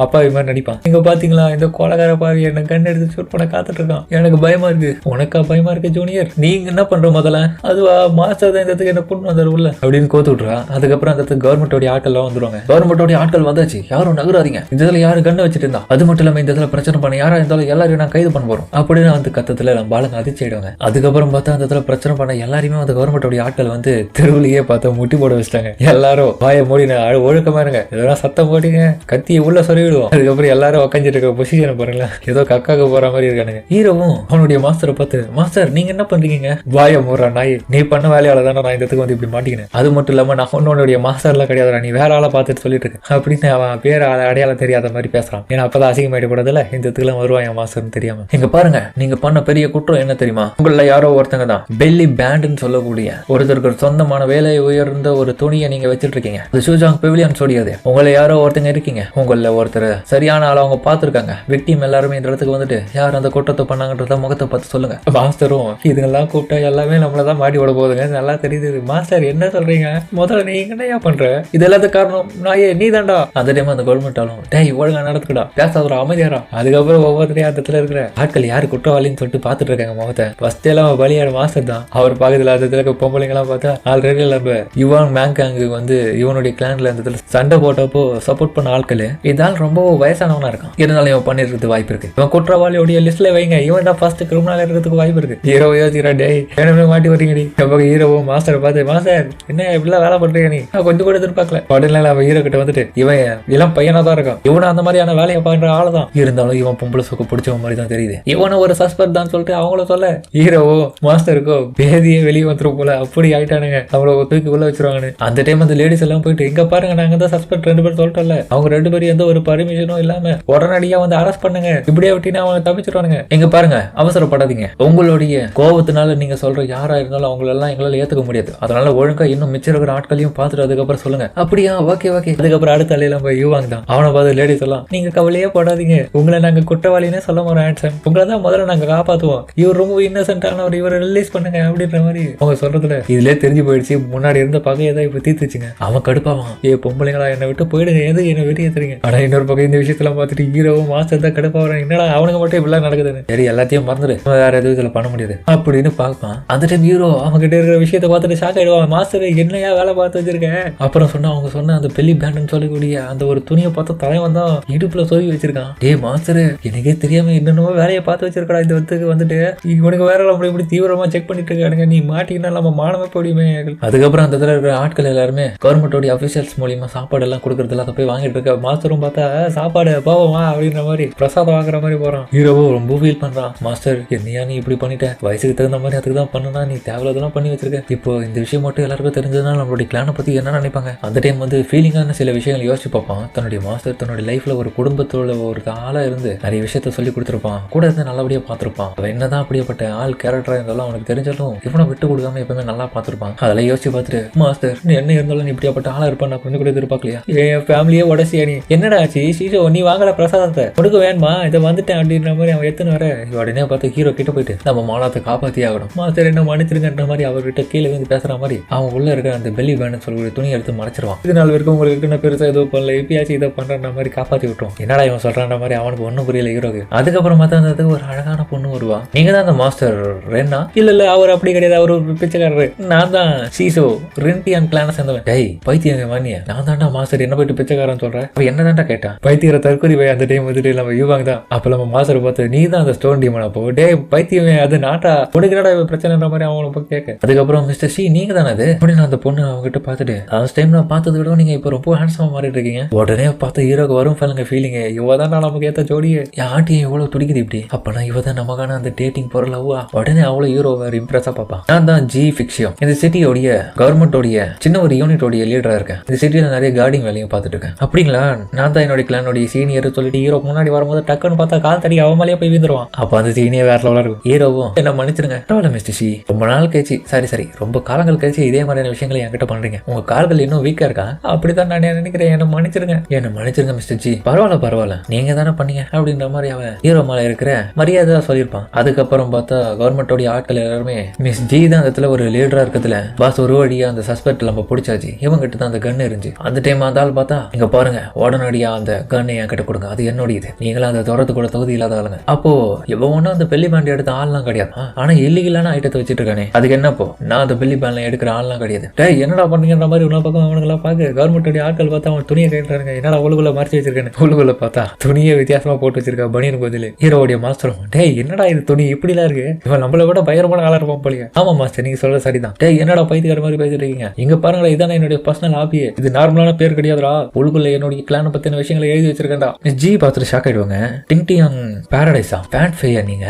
அப்பாவி மாதிரி நடிப்பான். நீங்க பாத்தீங்களா இந்த கொலகார பாவி என்ன கண்ணு எடுத்து ஷூட் பண்ண காத்துட்டு இருக்கான், எனக்கு பயமா இருக்கு. உனக்கா பயமா இருக்கு ஜூனியர், நீங்க என்ன பண்ற முதல்ல, அதுவா மாஸ்டர் தான் இந்த என்ன பொண்ணு வந்தாரு உள்ள அப்படின்னு கோத்து விட்டுறா. அதுக்கப்புறம் அந்த கவர்மெண்டோட ஆட்கள் எல்லாம் வந்துருவாங்க. கவர்மெண்டோட ஆட்கள் வந்தாச்சு, யாரும் நகராதீங்க, இந்த இதுல யாரு கண்ணு வச்சுட்டு இருந்தா, அது மட்டும் இல்லாம இந்த இதுல பிரச்சனை பண்ண யாரா இருந்தாலும் எல்லாரையும் நான் கைது பண்ண போறோம் அப்படின்னு அந்த கத்தத்துல நம்ம பாலங்க அதிர்ச்சிடுவாங்க. அதுக்கப்புறம் பார்த்தா அந்த இடத்துல பிரச்சனை பண்ண எல்லாருமே அந்த கவர்மெண்டோட ஆட்கள் வந்து தெருவிலேயே பார்த்தா முட்டி போட வச்சிட்டாங்க. எல்லாரும் வாய மூடின ஒழுக்கமா இருங்க, இதெல்லாம் சத்தம் போட்டீங்க கத்தியை உள்ள சொல்லிவிடுவோம். அதுக்கப்புறம் எல்லாரும் உட்காந்துட்டு இருக்க பொசிஷனை பாருங்களா, ஏதோ கக்காக்க போற மாதிரி இருக்கானுங்க. ஹீரோவும் அவனுடைய மாஸ்டரை பார்த்து மாஸ்டர் நீங்க என்ன பண்றீங்க, வாய மூடுற நாய், நீ பண்ண வேலையால தானே நான் இந்த இடத்துக்கு வந்து இப்படி மாட்டிக்கினேன், அது மட்டும் இல்லாம நான் உன்னுடைய மாஸ்டர்லாம் கிடையாதுடா, நீ வேற ஆளை பார்த்துட்டு சொல்லிட்டு இருக்க அப்படின்னு அவன் பேர் அடையாளம் தெரியாத மாதிரி பேசுறான். ஏன்னா அப்பதான் அசிங்கமாயிட கூடாதுல, இந்த இடத்துக்குலாம் வருவான் என் மாஸ்டர்னு தெரியாம. இங்க பாருங்க நீங்க பண்ண பெரிய குற்றம் என்ன தெரியுமா, உங்கள யாரோ ஒருத்தங்க தான் பெல்லி பேண்ட்னு சொல்லக்கூடிய ஒருத்தருக்கு சொந்தமான வேலை உயர்ந்த ஒரு துணியை நீங்க வச்சிட்டு இருக்கீங்க, அது ஷூஜாங் பெவிலியன் சொல்லியது. உங்களை யாரோ ஒருத்தங்க இருக்கீங்க, உங்கள ஒருத்தர் சரியான ஆளை அவங்க பாத்துருக்காங்க, விக்டிம் எல்லாருமே இந்த இடத்துக்கு வந்துட்டு யார் அந்த குற்றத்தை பண்ணாங்கன்றத முகத்தை பார்த்து சொல்லுங்க. மாஸ்டரும் இதுங்கெல்லாம் கூப்பிட்டா எல்லாமே நம்மளதான் மாடி விட போதுங்க, நல்லா தெரியுது. மாஸ்டர் என்ன சொல்றீங்க, முதல்ல நீங்க என்னையா பண்ற, இது எல்லாத்துக்கு காரணம் நாயே நீ தான்டா. அந்த டைம் அந்த கவர்மெண்ட் ஆளும் டேய் ஒழுங்கா நடத்துக்கடா, பேசாத அமைதியாரா. அதுக்கப்புறம் ஒவ்வொருத்தரையும் அந்த இடத்துல இருக்கிற ஆட்கள் யாரு குற்றவாளின்னு சொல்லிட்டு பாத்துட்டு இருக்காங்க முகத்தை. ஃபர்ஸ்ட் எல்லாம் பலியாட மாஸ்டர் தான், அவர் பக்கத்துல அந்த இடத்துல பொம்பளைங்க எல்லாம் பார்த்தா ஆல்ரெடி நம்ம யுவான் மேங்காங்கு வந்து இவனுடைய கிளான்ல அந்த இடத்துல சண்டை போட்டப்போ சப்போர்ட் பண்ண ஆட்கள். இதால் ரொம்ப வயசானவனா இருக்கான், இருந்தாலும் இவன் பண்ணிருக்கிறது வாய்ப்பு இருக்கு. இவன் குற்றவாளியோடைய லிஸ்ட்ல வைங்க, இவன் தான் ஃபர்ஸ்ட் கிரிமினல் இருக்கிறதுக்கு வாய்ப்பு இருக்கு. ஹீரோ யோசிக்கிறா டேய் வேணுமே மாட்டி வரீங்கடி. ஹீரோவோ மாஸ்டரை பார்த்து மாஸ்டர் என்ன இப்படிலாம் வேலை பண்றீங்க, நீ கொஞ்சம் கூட எதிர்பார்க்கல. உடனே அவன் ஹீரோ கிட்ட வந்துட்டு இவன் இளம் பையனா தான் இருக்கான், இவனும் அந்த மாதிரியான வேலையை பண்ற ஆளுதான், இருந்தாலும் இவன் பொம்பளை சுக்க பிடிச்சவன் மாதிரி தான் தெரியுது, இவனை ஒரு சஸ்பெக்ட் தான் சொல்லிட்டு அவங்கள சொல்ல ஹீரோவோ மாஸ்டருக்கோ பேதியே வெளியே வந்துரும் போல அப்படி ஆயிட்டானுங்க, அவங்கள தூக்கி உள்ள வச்சிருவாங்கன்னு. அந்த டைம் அந்த லேடிஸ் எல்லாம் போயிட்டு இங்க பாருங்க நாங்க தான் சஸ்பெக்ட் 2 பேர் சொல்லிட்டோம்ல, அவங்க 2 பேரும் எந்த ஒரு பர்மிஷனும் இல்லாம உடனடியா வந்து அரெஸ்ட் பண்ணுங்க, இப்படியே விட்டினா அவங்க தப்பிச்சிருவானுங்க. எங்க பாருங்க அவசரப்படாதீங்க, உங்களுடைய கோபத்தினால நீங்க சொல்ற யாரா இருந்தாலும் அவங்களெல்லாம் எங்களால ஏத்துக்க முடியாது, அதனால ஒழுங்கா இன்னும் மிச்சம் இருக்கிற ஆட்களையும் பார்த்துட்டு அதுக்கப்புறம் சொல்லுங்க. அப்படியா ஓகே ஓகே. அதுக்கப்புறம் அடுத்த அலையெல்லாம் போய் யூவாங்க தான் அவனை பார்த்து லேடிஸ் எல்லாம் நீங்க கவலையே போடாதீங்க, உங்களை நாங்க குற்றவாளினே சொல்ல போறோம் ஆன்சன், உங்களை தான் முதல்ல நாங்க காப்பாத்துவோம், இவர் ரொம்ப இன்னசென்டானவர், இவரை ரிலீஸ் பண்ணுங்க அப்படின்ற மாதிரி அவங்க சொல்றதுல இதுலயே தெரிஞ்சு போயிடுச்சு முன்னாடி இருந்த பகையை தான் இப்ப தீர்த்துச்சுங்க. அவன் கடுப்பாவான், ஏ பொம்பளைங்களா என்னை விட்டு போயிடுங்க, எது என்ன வெளியே ஏத்துறீங்க. ஆனா இன்னொரு பக்கம் இந்த விஷயத்துல பார்த்துட்டு ஹீரோவும் மாஸ்டர் தான் கடுப்பாவான், என்னடா அவனுக்கு மட்டும் இப்படிலாம் நடக்குதுன்னு. சரி எல்லாத்தையும் மறந்துடு, வேற எதுவும் இதுல பண்ண முடியாது அப்படின்னு பாப்பான். அந்த டைம் ஹீரோ அவங்க கிட்ட இருக்கிற விஷயத்த பார்த்துட்டு ஷாக் ஆயிடுவான். மாஸ்டர் என்னையா வேலை பார்த்து வச்சிருக்கேன் அப்புறம் சொன்னா அவங்க சொன்ன அந்த பெல்லி பேண்ட்னு சொல்லக்கூடிய அந்த ஒரு துணியை பார்த்து தலைவன் தான் இடுப்புல சொருகி வச்சிருக்கான். டே மாஸ்டர் எனக்கே தெரியாம என்னென்னமோ வேலையை பார்த்து வச்சிருக்கா இந்த இடத்துக்கு வந்துட்டு இவனுக்கு வேற அப்படி இப்படி தீவிரமா செக் பண்ணிட்டு இருக்கானுங்க, நீ மாட்டினா நம்ம மானமே போடியுமே. அதுக்கப்புறம் அந்த இடத்துல இருக்கிற ஆட்கள் எல்லாருமே கவர்மெண்டோட அபிஷியல்ஸ் மூலியமா சாப்பாடு எல்லாம் கொடுக்கறதுல அதை போய் வாங்கிட்டு இருக்க. மாஸ்டரும் பார்த்தா சாப்பாடு போவமா அப்படின்ற மாதிரி பிரசாதம் வாங்குற மாதிரி போறான். ஹீரோவும் ரொம்ப ஃபீல் பண்றான். மாஸ்டர் என்னையா நீ இப்படி பண்ணிட்ட, வயசுக்கு தகுந்த மாதிரி அதுக்கு தான் பண்ணனா, நீ தேவையில்லாம் பண்ணி வச்சிருக்க. இப்போ இந்த விஷயம் மட்டும் எல்லாருக்கும் தெரிஞ்சதுனால நம்மளுடைய கிளானை பத்தி என்ன நினைப்பாங்க. அந்த டைம் வந்து ஃபீலிங்கான சில விஷயங்கள் யோசிச்சு பார்ப்பான். தன்னுடைய மாஸ்டர் தன்னுடைய லைஃப்ல ஒரு குடும்பத்தோட ஒரு ஆளா இருந்து நிறைய விஷயத்த சொல்லி கொடுத்துருப்பான், கூட இருந்து நல்லபடியா பார்த்திருப்பான். அவன் என்னதான் அப்படியேப்பட்ட ஆள் கேரக்டரா இருந்தாலும் அவனுக்கு தெரிஞ்சாலும் இவனை விட்டு கொடுக்காம எப்பவுமே நல்லா பார்த்திருப்பான். அதெல்லாம் யோசிச்சு பார்த்துட்டு மாஸ்டர் நீ என்ன இருந்தாலும் நீ இப்படியாப்பட்ட ஆளா இருப்பான் கொஞ்சம் கூட எதிர்பார்க்கலையா, என் ஃபேமிலியே உடச்சியா நீ, என்னடா ஆச்சு சீசோ நீ வாங்கல பிரசாதத்தை கொடுக்க வேணுமா, இதை வந்துட்டேன் அப்படின்ற மாதிரி அவன் எத்தனை வர உடனே பார்த்து ஹீரோ கிட்ட போயிட்டு நம்ம மாலாத்தை காப்பாத்தி ஆகணும் மாஸ்டர் என்ன மன்னிச்சிருங்கன்ற மாதிரி அவர்கிட்ட கீழே வந்து பேசுற மாதிரி அவன் உள்ள இருக்க அந்த பெல்லி பேண்ட் சொல்லி துணி எடுத்து மறைச்சிருவான். இது நாள் வரைக்கும் உங்களுக்கு என்ன பெருசா எதுவும் பண்ணல, எப்பயாச்சும் இதை பண்ற மாதிரி காப்பாத்தி விட்டுரும். என்னடா இவன் சொல்றான்ற மாதிரி அவனுக்கு ஒன்னும் புரியல ஹீரோக்கு. அதுக்கப்புறம் பார்த்தா அந்த ஒரு அழகான பொண்ணு வருவா. நீங்க தான் அந்த மாஸ்டர் ரென்னா? இல்ல அவர் அப்படி கிடையாது, அவர் ஒரு பிச்சைக்காரரு, நான் தான் சீசோ ரென்டியான் கிளான சேர்ந்தவன். டேய் பைத்தியங்க மானிய, நான் தான்டா மாஸ்டர் என்ன போயிட்டு பிச்சைக்காரன் சொல்றேன். அவ என்ன தான்டா கேட்டான். பைத்தியர தற்கொலை போய் அந்த டைம் வந்துட்டு நம்ம யூவாங்க தான். அப்ப நம்ம மாஸ்டர் பார்த்து நீ தான் அந்த ஸ்டோன் டீமன். அப்போ டே பைத்தியமே அது நாட்டா உனக்கு என்னடா பிரச்சனைன்ற மாதிரி அவன் கேட்க. அதுக்கப்புறம் மிஸ்டர் சி நீங்க தானே அது அப்படின்னு அந்த பொண்ணு அவங்க கிட்ட பார்த்துட்டு லாஸ்ட் டைம் நான் பார்த்ததை விட நீங்க இப்போ ரொம்ப ஹேண்ட்ஸமா மாறிட்டு இருக்கீங்க. உடனே பார்த்து ஹீரோக்கு வரும் பாருங்க ஃபீலிங், இவதான் நமக்கு ஏத்த ஜோடியே, என் ஆட்டியை எவ்வளவு துடிக்குது இப்படி, அப்பனா இவதான் நமக்கான அந்த டேட்டிங் பொருளவா. உடனே அவ்வளவு ஹீரோ இம்ப்ரெஸ்ஸா பாப்பா. நான் தான் ஜி ஃபிக்ஷியம், இந்த சிட்டியோடைய கவர்மெண்டோடைய சின்ன ஒரு யூனிட்டோடைய லீடரா இருக்கேன். இந்த சிட்டியில நிறைய கார்டிங் வேலையும் பார்த்துட்டு இருக்கேன். அப்படிங்களா, நான் தான் என்னோட கிளானோடைய சீனியர் சொல்லிட்டு ஹீரோ முன்னாடி வரும்போது டக்குன்னு பார்த்தா கால் தடி அவன் மேலேயே போய் விழுந்துருவான். அப்ப அந்த சீனியர் வேற லெவலா இருக்கும். ஹீரோவும் என்ன மன்னிச்சிருங்க மிஸ்டர் சி, ரொம்ப நாள் கழிச்சு சரி ரொம்ப காலங்கள் கழிச்சு இதே மாதிரியான விஷயங்களை என்கிட்ட பண்றீங்க, உங்க கால்கள் இன்னும் வீக்கா இருக்கா, அப்படிதான் நான் நினைக்கிறேன், என்ன மன்னிச்சிருங்க மிஸ்டர் ஜி. பரவாயில்ல நீங்க தானே பண்ணீங்க அப்படின்ற மாதிரி அவன் ஹீரோ மேல இருக்கிற மரியாதை சொல்லியிருப்பான். அதுக்கப்புறம் பார்த்தா கவர்மெண்டோட ஆட்கள் எல்லாருமே மிஸ் ஜி தான் அந்த இடத்துல ஒரு லீடரா இருக்கிறதுல பாஸ் ஒரு வழியா அந்த சஸ்பெக்ட் நம்ம பிடிச்சாச்சு, இவங்கிட்ட தான் அந்த கன் இருந்துச்சு. அந்த டைம் அந்த ஆள் பார்த்தா இங்க பாருங்க உடனடியா அந்த கன்னை என் கிட்ட கொடுங்க, அது என்னோட இது, நீங்களும் அந்த தொடர்ந்து கூட தகுதி இல்லாத ஆளுங்க. அப்போ இவன் ஒன்னும் அந்த பெல்லி பேண்ட் எடுத்த ஆள்லாம் கிடையாது, ஆனா இல்லீகலான ஐட்டத்தை வச்சுட்டு இருக்கானே அதுக்கு என்னப்போ, நான் அந்த பெல்லி பேண்ட்ல எடுக்கிற ஆள்லாம் கிடையாது. டேய் என்னடா பண்றீங்கன்ற மாதிரி உள்ள பக்கம் அவனுங்கெல்லாம் பாக்கு கவர்மெண்டோட ஆட்கள் பார்த்தா அவன் துணியை கேட்டுறாங்க, என்னடா உலகுல மறைச்சு வச்சிருக்கேன். உலகுல பார்த்தா துணியை வித்தியாசமா போட்டு வச்சிருக்கா பனியன் பதில். ஹீரோடைய மாஸ்டரும் டேய் என்னடா இது துணி இப்படிலாம் இருக்கு, இவன் நம்மள விட பயங்கரமான ஆளா இருப்பான் போலியா. ஆமா மாஸ்டர் நீங்க சொல்ற சரிதான். டேய் என்னடா பைத்தியக்கார மாதிரி பேசிட்டு இருக்கீங்க, இங்க பாருங்களா இதானே என்னுடைய பர்சனல் ஹாபியே, இது நார்மலான பேர் கிடையாதுடா, உலகுல என்னுடைய கிளான பத்தின விஷயங்களை எழுதி வச்சிருக்கேன்டா. ஜி பார்த்துட்டு ஷாக் ஆயிடுவாங்க. டிங்டியாங் பாரடைஸா ஃபேன் ஃபேயா நீங்க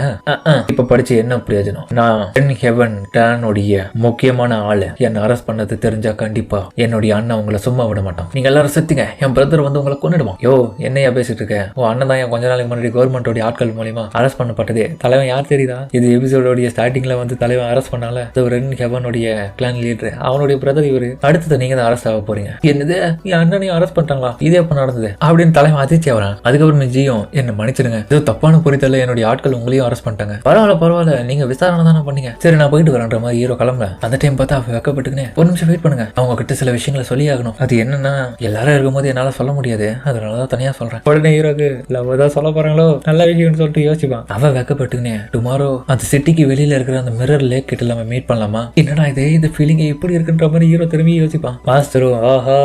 இப்ப படிச்சு என்ன பிரயோஜனம், நான் ரென் ஹெவன் கிளானோடைய முக்கியமான ஆளு, என்ன அரெஸ்ட் பண்ணது தெரிஞ்சா கண்டிப்பா என்னுடைய அண்ணன் உங்களை சும்மா விட மாட்டான், நீங்க எல்லாரும் செத்துங்க, என் பிரதர் வந்து உங்களை கொன்னுடுவான். யோ என்னையா பேசிட்டு இருக்க, உன் அண்ணன் தான் கொஞ்ச நாளைக்கு முன்னாடி கவர்மெண்டோட ஆட்கள் மூலியமா அரெஸ்ட் பண்ணப்பட்டதே. தலைவன் யார் தெரியுதா, இது எபிசோடோடைய ஸ்டார்டிங்ல வந்து தலைவன் அரெஸ்ட் பண்ணால ரென் ஹெவனுடைய கிளான் லீடர், அவனுடைய பிரதர் இவரு, அடுத்தது நீங்க தான் அரெஸ்ட் ஆக போறீங்க. என்னது என் அண்ணனையும் அரெஸ்ட் பண்ணிட்டாங்களா, இது எப்ப நடந்தது அப்படின்னு தலைவன் அதிர்ச்சி ஆகிறான். அதுக்கப்புறம் ஜியும் என்ன மன்னிச்சிருங்க, ஏதோ தப்பான புரிதல்ல என்னுடைய ஆட்கள் உங்களையும் அரெஸ்ட் பண்ணிட்டாங்க, பரவாயில்ல நீங்க விசாரணை தானே பண்ணீங்க, சரி நான் போயிட்டு வரேன்ற மாதிரி ஹீரோ கிளம்புற. அந்த டைம் பார்த்தா வெக்கப்பட்டுக்குன்னு ஒரு நிமிஷம் வெயிட் பண்ணுங்க, அவங்க கிட்ட சில விஷயங்களை சொல்லி ஆகணும், அது என்னன்னா எல்லாரும் இருக்கும்போது என்னால சொல்ல முடியாது, அதனாலதான் தனியா சொல்றேன். உடனே ஹீரோக்கு லவ் தான் சொல்ல போறாங்களோ நல்ல விஷயம்னு சொல்லிட்டு யோசிப்பான். அவன் வெக்கப்பட்டுக்குன்னு டுமாரோ அந்த சிட்டிக்கு வெளியில இருக்கிற அந்த மிரர் லேக் கிட்ட நம்ம மீட் பண்ணலாமா, என்னடா இது ஃபீலிங் எப்படி இருக்குன்ற மாதிரி ஹீரோ திரும்பி யோசிப்பான். மாஸ்டரும் ஆஹா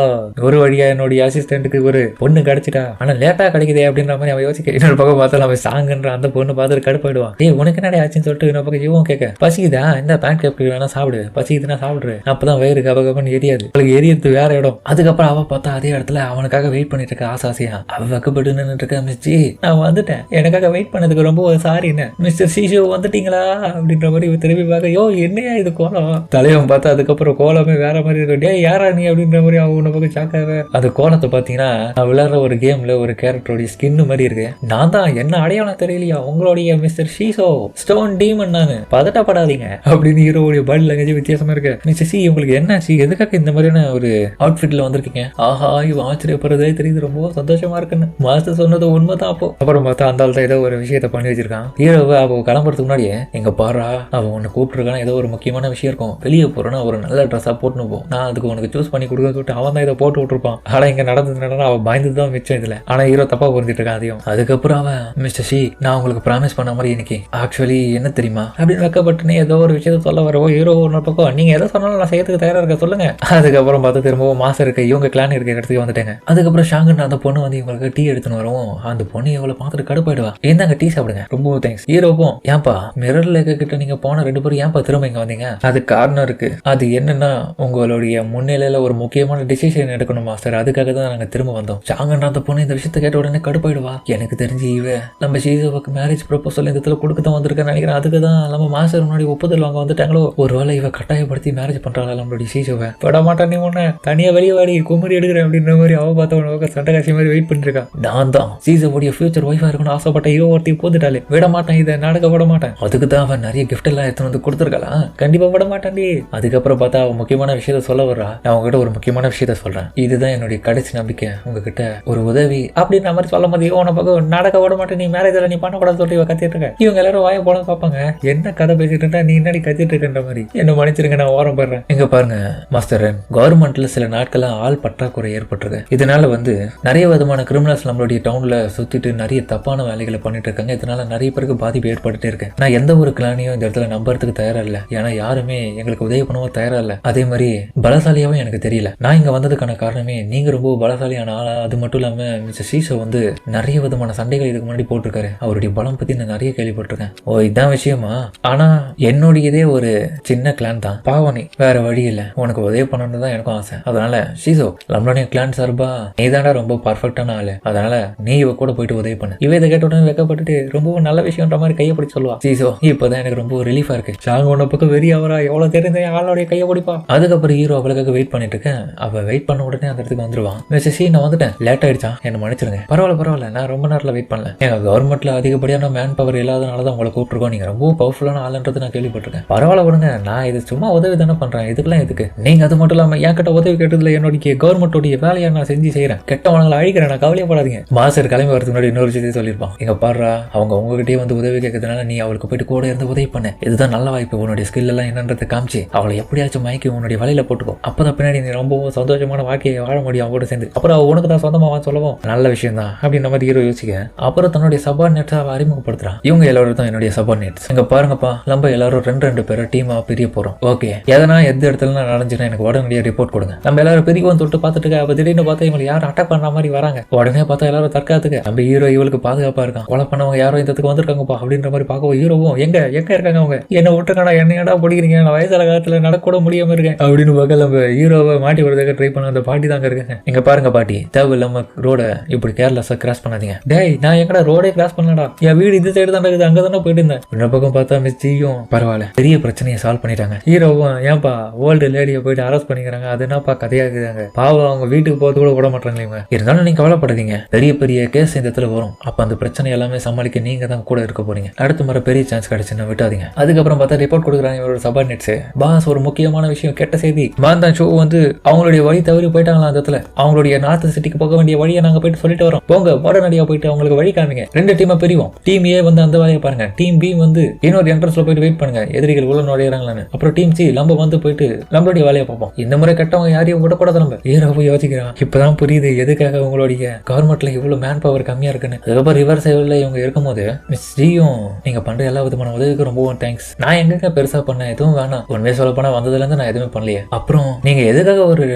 ஒரு வழியா என்னுடைய அசிஸ்டன்ட்டுக்கு ஒரு பொண்ணு கிடைச்சிட்டா, ஆனா லேட்டா கிடைக்குதே அப்படின்ற மாதிரி அவன் யோசிக்க. இன்னொரு பக்கம் பார்த்தா அவன் சாங்குன்ற அந்த பொண்ணு பார்த்துட்டு கடுப்பாயிடுவான். ஏய் உனக்கு என்னடா ஆச்சுன்னு சொல்லிட்டு இன்னொரு பக்கம் இவன் கேட்க, பசிக்குதா இந்த பேண்ட் கேப் வேணா சாப்பிடு, பசிக்குதுன்னா சாப்பிடுற, அப்பதான் வயிறு கபகபன்னு எரியாது, அவளுக்கு எரியது வேற இடம். அதுக்கப்புறம் அவ பார்த்தா அதே இடத்துல அவனுக்காக வெயிட் பண்ணிட்டு இருக்க ஆசாசியா. அவ வெக்கப்பட்டு நின்றுட்டு இருக்க, மிஸ் ஜி நான் வந்துட்டேன், எனக்காக வெயிட் பண்ணதுக்கு ரொம்ப சாரி என்ன மிஸ்டர் சீஷோ வந்துட்டீங்களா அப்படின்ற மாதிரி திரும்பி பார்க்க, யோ என்னையா இது கோலம். தலைவன் பார்த்தா அதுக்கப்புறம் கோலமே வேற மாதிரி இருக்கு. டே யாரா நீ அப்படின்ற மாதிரி அவன் உன்ன பக்கம் சாக்காக. அந்த கோலத்தை பாத்தீங்கன்னா நான் விளையாடுற ஒரு கேம்ல ஒரு கேரக்டரோடைய ஸ்கின் மாதிரி இருக்கு, நான் தான் என்ன அடையாளம் தெரியலையா உங்களுடைய மிஸ்டர் ஷீசோ ஸ்டோன் டீமன், நானு பதட்டப்படாதீங்க அப்படின்னு ஹீரோடைய பாடி லாங்குவேஜ் வித்தியாசமா இருக்கு. மிஸ்டர் சி உங்களுக்கு என்ன சி எதுக்காக இந்த மாதிரியான ஒரு அவுட்ஃபிட்ல வந்திருக்கீங்க, ஆஹா இவன் ஆச்சரியப்படுறதே தெரியுது, ரொம்ப சந்தோஷமா இருக்குன்னு. மாஸ்டர் சொன்னது உண்மைதான். அப்போ அப்புறம் பார்த்தா அந்த ஆள் தான் ஏதோ ஒரு விஷயத்த பண்ணி வச்சிருக்கான். ஹீரோவை அவ கிளம்புறதுக்கு முன்னாடியே எங்க பாரா அவன் உன்னை கூப்பிட்டுருக்கான், ஏதோ ஒரு முக்கியமான விஷயம் இருக்கும், வெளியே போறேன்னா ஒரு நல்ல ட்ரெஸ்ஸா போட்டுன்னு போ, நான் அதுக்கு உனக்கு சூஸ் பண்ணி கொடுக்க சொல்லிட்டு அவன் தான் இதை போட்டு விட்டுருப்பான். ஆனா இங்க நடந்ததுனா அவன் பயந்து தான் மிச்சம் இதுல. ஆனா ஹீரோ தப்பா புரிஞ்சிட்டு இருக்கான் அதையும். அதுக்கப்புறம் அவன் மிஸ்டர் சி நான் உங்களுக்கு ப்ராமிஸ் பண்ண மாதிரி முடியும் இன்னைக்கு. ஆக்சுவலி என்ன தெரியுமா அப்படின்னு வைக்கப்பட்டுனே ஏதோ ஒரு விஷயத்த சொல்ல வரவோ ஹீரோ ஒரு பக்கம் நீங்க எதை சொன்னாலும் நான் செய்யறதுக்கு தயாரா இருக்க சொல்லுங்க. அதுக்கப்புறம் பார்த்து திரும்பவும் மாசம் இருக்க இவங்க கிளான் இருக்க இடத்துக்கு வந்துட்டாங்க. அதுக்கப்புறம் ஷாங்கன் அந்த பொண்ணு வந்து இவங்களுக்கு டீ எடுத்துன்னு வரவும் அந்த பொண்ணு இவளை பார்த்துட்டு கடுப்பாயிடுவா. என்னங்க டீ சாப்பிடுங்க ரொம்ப தேங்க்ஸ். ஹீரோவும் ஏன்பா மிரர்ல கிட்ட நீங்க போன 2 பேரும் ஏன்பா திரும்ப இங்க வந்தீங்க? அது காரணம் இருக்கு. அது என்னன்னா உங்களுடைய முன்னிலையில ஒரு முக்கியமான டிசிஷன் எடுக்கணும் மாஸ்டர், அதுக்காக தான் நாங்க திரும்ப வந்தோம். ஷாங்கன் அந்த பொண்ணு இந்த விஷயத்தை கேட்ட உடனே கடுப்பாயிடுவா. எனக்கு தெரிஞ்சு இவ நம்ம ஷீசோவுக்கு மேரேஜ் ப்ரொபோசல் இந்த இடத்துல கொடுக்க தான் வந்திருக்கேன்னு நினைக்கிறேன். அதுக்கு தான் நம்ம மாஸ்டர் முன்னாடி ஒப்புதல் வாங்க வந்துட்டாங்களோ. ஒருவேளை இவ கட்டாயப்படுத்தி மேரேஜ் பண்றாளா நம்மளுடைய ஷீசோவை? விட மாட்டான் நீ ஒண்ணு தனியா வெளியே வாடி குமரி எடுக்கிறேன் அப்படின்ற மாதிரி அவ பார்த்தவன சண்டை காட்சி மாதிரி வெயிட் பண்ணிருக்கா. நான் தான் ஷீசோவுடைய ஃபியூச்சர் ஒய்ஃபா இருக்கணும் ஆசைப்பட்ட இவ ஒருத்தி போந்துட்டாலே விட மாட்டேன், இதை நடக்க விட மாட்டேன். அதுக்கு தான் அவன் நிறைய கிஃப்ட் எல்லாம் எடுத்துன்னு வந்து கொடுத்துருக்கலாம். கண்டிப்பா விட மாட்டான்டி. அதுக்கப்புறம் பார்த்தா அவன் முக்கியமான விஷயத்த சொல்ல வர்றா. நான் உங்ககிட்ட ஒரு முக்கியமான விஷயத்த சொல்றேன், இதுதான் என்னுடைய கடைசி நம்பிக்கை, உங்ககிட்ட ஒரு உதவி அப்படின்ற மாதிரி சொல்ல மாதிரி உன பக்கம் நடக்க விட மாட்டேன், நீ மேரேஜ் நீ பண்ணக்கூடாது சொல்லி கத்திட்டு இருக்க. இவங்க எல்லாரும் வாய போல பார்ப்பாங்க, என்ன கதை பேசிட்டு இருந்தா நீ என்னடி கத்திட்டு இருக்கின்ற மாதிரி. என்ன மன்னிச்சிருங்க நான் ஓரம் போடுறேன். இங்க பாருங்க மாஸ்டர், கவர்மெண்ட்ல சில நாட்களா ஆள் பற்றாக்குறை ஏற்பட்டிருக்கு. இதனால வந்து நிறைய விதமான கிரிமினல்ஸ் நம்மளுடைய டவுன்ல சுத்திட்டு நிறைய தப்பான வேலைகளை பண்ணிட்டு இருக்காங்க. இதனால நிறைய பேருக்கு பாதிப்பு ஏற்பட்டுட்டே இருக்கு. நான் எந்த ஒரு கிளானையும் இந்த இடத்துல நம்புறதுக்கு தயாரா இல்ல, ஏன்னா யாருமே எங்களுக்கு உதவி பண்ணவும் தயாரா இல்ல. அதே மாதிரி பலசாலியாவும் எனக்கு தெரியல. நான் இங்க வந்ததுக்கான காரணமே நீங்க ரொம்ப பலசாலியான ஆளா. அது மட்டும் இல்லாம மிஸ்டர் ஷீசோ வந்து நிறைய விதமான சண்டைகள் இதுக்கு முன்னாடி போட்டிருக்காரு. அவருடைய பலம் பத்தி நான் நிறைய கேள்விப்பட்டிருக்கேன். ஓ இதான் விஷயமா? ஆனா என்னுடையதே ஒரு சின்ன கிளான் தான் பாவனி, வேற வழி இல்ல. உனக்கு உதவி பண்ணணும்னு தான் எனக்கும் ஆசை. அதனால ஷீசோ நம்மளுடைய கிளான் சார்பா நீ தாண்டா ரொம்ப பர்ஃபெக்டான ஆளு, அதனால நீ இவ கூட போயிட்டு உதவி பண்ணு. இவ இதை கேட்ட உடனே வைக்கப்பட்டுட்டு ரொம்பவும் நல்ல விஷயம்ன்ற மாதிரி கையை பிடிச்சி சொல்லுவா. ஷீசோ இப்பதான் எனக்கு ரொம்ப ரிலீஃபா இருக்கு. ஷாங் உன்ன பக்கம் வெறி அவரா எவ்வளவு தெரிந்த ஆளோடைய கையை பிடிப்பா. அதுக்கப்புறம் ஹீரோ அவளுக்காக வெயிட் பண்ணிட்டு இருக்கேன். அவ வெயிட் பண்ண உடனே அந்த இடத்துக்கு வந்துருவான். மிஸ்டர் ஷீ நான் வந்துட்டேன், லேட் ஆயிடுச்சா என்ன மன்னிச்சிருங்க. பரவாயில்ல நான் ரொம்ப நேரத்தில் வெயிட் பண்ணல. எங்க கவர்மெண்ட்ல அதிகப்படியான மேன் பவர் இல்லாதனால தான் உங்களை கூப்பிட்டுருக்கோம். நீங்க ரொம்ப பவர்ஃபுல்லான ஆளுன்றது நான் கேள்விப்பட்டிருக்கேன். பரவாயில்ல விடுங்க, நான் இது சும்மா உதவி தானே பண்றேன், இதுக்கெல்லாம் எதுக்கு நீங்க? அது மட்டும் இல்லாம என் கிட்ட உதவி கேட்டதுல என்னுடைய கவர்மெண்டோடைய வேலையை நான் செஞ்சு செய்யறேன், கெட்டவங்களை அழிக்கிறேன், நான் கவலையப்படாதீங்க. மாஸ்டர் கிளம்பி வரதுக்கு முன்னாடி இன்னொரு விஷயத்தையும் சொல்லியிருப்பான். எங்க பாடுறா அவங்க உங்ககிட்டயே வந்து உதவி கேட்கறதுனால நீ அவளுக்கு போயிட்டு கூட இருந்து உதவி பண்ண, இதுதான் நல்ல வாய்ப்பு. உன்னுடைய ஸ்கில் எல்லாம் என்னன்றதை காமிச்சு அவளை எப்படியாச்சும் மயக்கி உன்னுடைய வலையில போட்டுக்கோ. அப்பதான் பின்னாடி நீ ரொம்பவும் சந்தோஷமான வாழ்க்கையை வாழ முடியும் அவங்களோட சேர்ந்து. அப்புறம் உனக்கு தான் சொந்தமா சொல்லவும் நல்ல விஷயம் தான் அப்படின்ற மாதிரி ஹீரோ யோசிக்க. அப்புறம் தன்னுடைய சபார்டினேட்ஸ் அறிமுகப்படுத்துறான். இவங்க எல்லாரும் தான் என்னுடைய சபார்டினேட்ஸ். இங்க பாருங்கப்பா, நம்ம எல்லாரும் 2 பேரை டீமா பிரிய போறோம். ஓகே, எதனா எந்த இடத்துல நடந்துச்சுன்னா எனக்கு உடனடியாக ரிப்போர்ட் கொடுங்க. நம்ம எல்லாரும் பிரிக்குவோம் தொட்டு பார்த்துட்டு அப்ப திடீர்னு பார்த்தா இவங்க யாரும் அட்டாக் பண்ற மாதிரி வராங்க. உடனே பார்த்தா எல்லாரும் தற்காத்துக்கு நம்ம ஹீரோ இவளுக்கு பாதுகாப்பா இருக்கான். கொலை பண்ணவங்க யாரும் இந்த இடத்துக்கு வந்திருக்காங்கப்பா அப்படின்ற மாதிரி பார்க்கவும் ஹீரோவும் எங்க இருக்காங்க அவங்க, என்ன விட்டுருக்காடா, என்னடா பிடிக்கிறீங்க, நான் வயசான காலத்துல நடக்கூட முடியாம இருக்கேன் அப்படின்னு பார்க்க நம்ம ஹீரோவை மாட்டி விடுறதுக்கு ட்ரை பண்ண அந்த பாட்டி தாங்க இருக்காங்க. இங்க பாருங்க பாட்டி, தேவையில்லாம ரோட இப்படி கேர்லெஸ்ஸா கிராஸ் பண்ணாதீங்க. டேய் நான் எங்கடா ரோடே கிராஸ் பண்ணலடா, என் வீடு இந்த சைடு தான் இருக்குது, அங்க தானே போயிட்டு இருந்தேன். இந்த பக்கம் பார்த்தா மிஸ் ஜியும் பரவாயில்ல பெரிய பிரச்சனையை சால்வ் பண்ணிட்டாங்க. ஹீரோவும் ஏன்பா ஓல்டு லேடியை போயிட்டு அரெஸ்ட் பண்ணிக்கிறாங்க, அது என்னப்பா கதையா இருக்குதாங்க, பாவம் அவங்க வீட்டுக்கு போறது கூட விட மாட்டாங்களே இவங்க. இருந்தாலும் நீங்க கவலைப்படாதீங்க, பெரிய பெரிய கேஸ் இந்த இடத்துல வரும். அப்ப அந்த பிரச்சனை எல்லாமே சமாளிக்க நீங்க தான் கூட இருக்க போறீங்க. அடுத்த முறை பெரிய சான்ஸ் கிடைச்சுன்னா விட்டாதீங்க. அதுக்கப்புறம் பார்த்தா ரிப்போர்ட் கொடுக்குறாங்க இவரோட சபார்டினேட்ஸ். பாஸ் ஒரு முக்கியமான விஷயம், கெட்ட செய்தி. மாந்தான் ஷோ வந்து அவங்களுடைய வழி தவறி போயிட்டாங்களா அந்த இடத்துல. அவங்களுடைய நார்த் சிட்டிக்கு போக வேண்டிய வழியை நாங்க போயிட்டு சொல்லிட்டு வரோம். போங்க உடனடியா போயிட்டு அவங்களுக்கு வழி காமிங்க. 2 டீமா பிரிவோம். டீம் ஏ வந்து அந்த வேலையை பாருங்க, டீம் பி வந்து இன்னொரு என்ட்ரன்ஸ்ல போயிட்டு வெயிட் பண்ணுங்க, எதிரிகள் உள்ள நுழையிறாங்களான்னு. அப்புறம் டீம் சி நம்ம வந்து போயிட்டு நம்மளுடைய வேலையை பார்ப்போம். இந்த முறை கட்டவங்க யாரையும் விடக்கூடாது. நம்ம ஹீரோ போய் யோசிக்கிறான். இப்பதான் புரியுது எதுக்காக உங்களுடைய கவர்மெண்ட்ல இவ்வளவு மேன் பவர் கம்மியா இருக்குன்னு. அதுக்கப்புறம் ரிவர்ஸ் சைடுல இவங்க இருக்கும்போது மிஸ் ஜியும் நீங்க பண்ற எல்லா விதமான உதவிக்கு ரொம்பவும் தேங்க்ஸ். நான் எங்க பெருசா பண்ண எதுவும் வேணாம், உண்மையை சொல்ல போனா வந்ததுல இருந்து நான் எதுவுமே பண்ணலையே. அப்புறம் நீங்க எதுக்காக ஒரு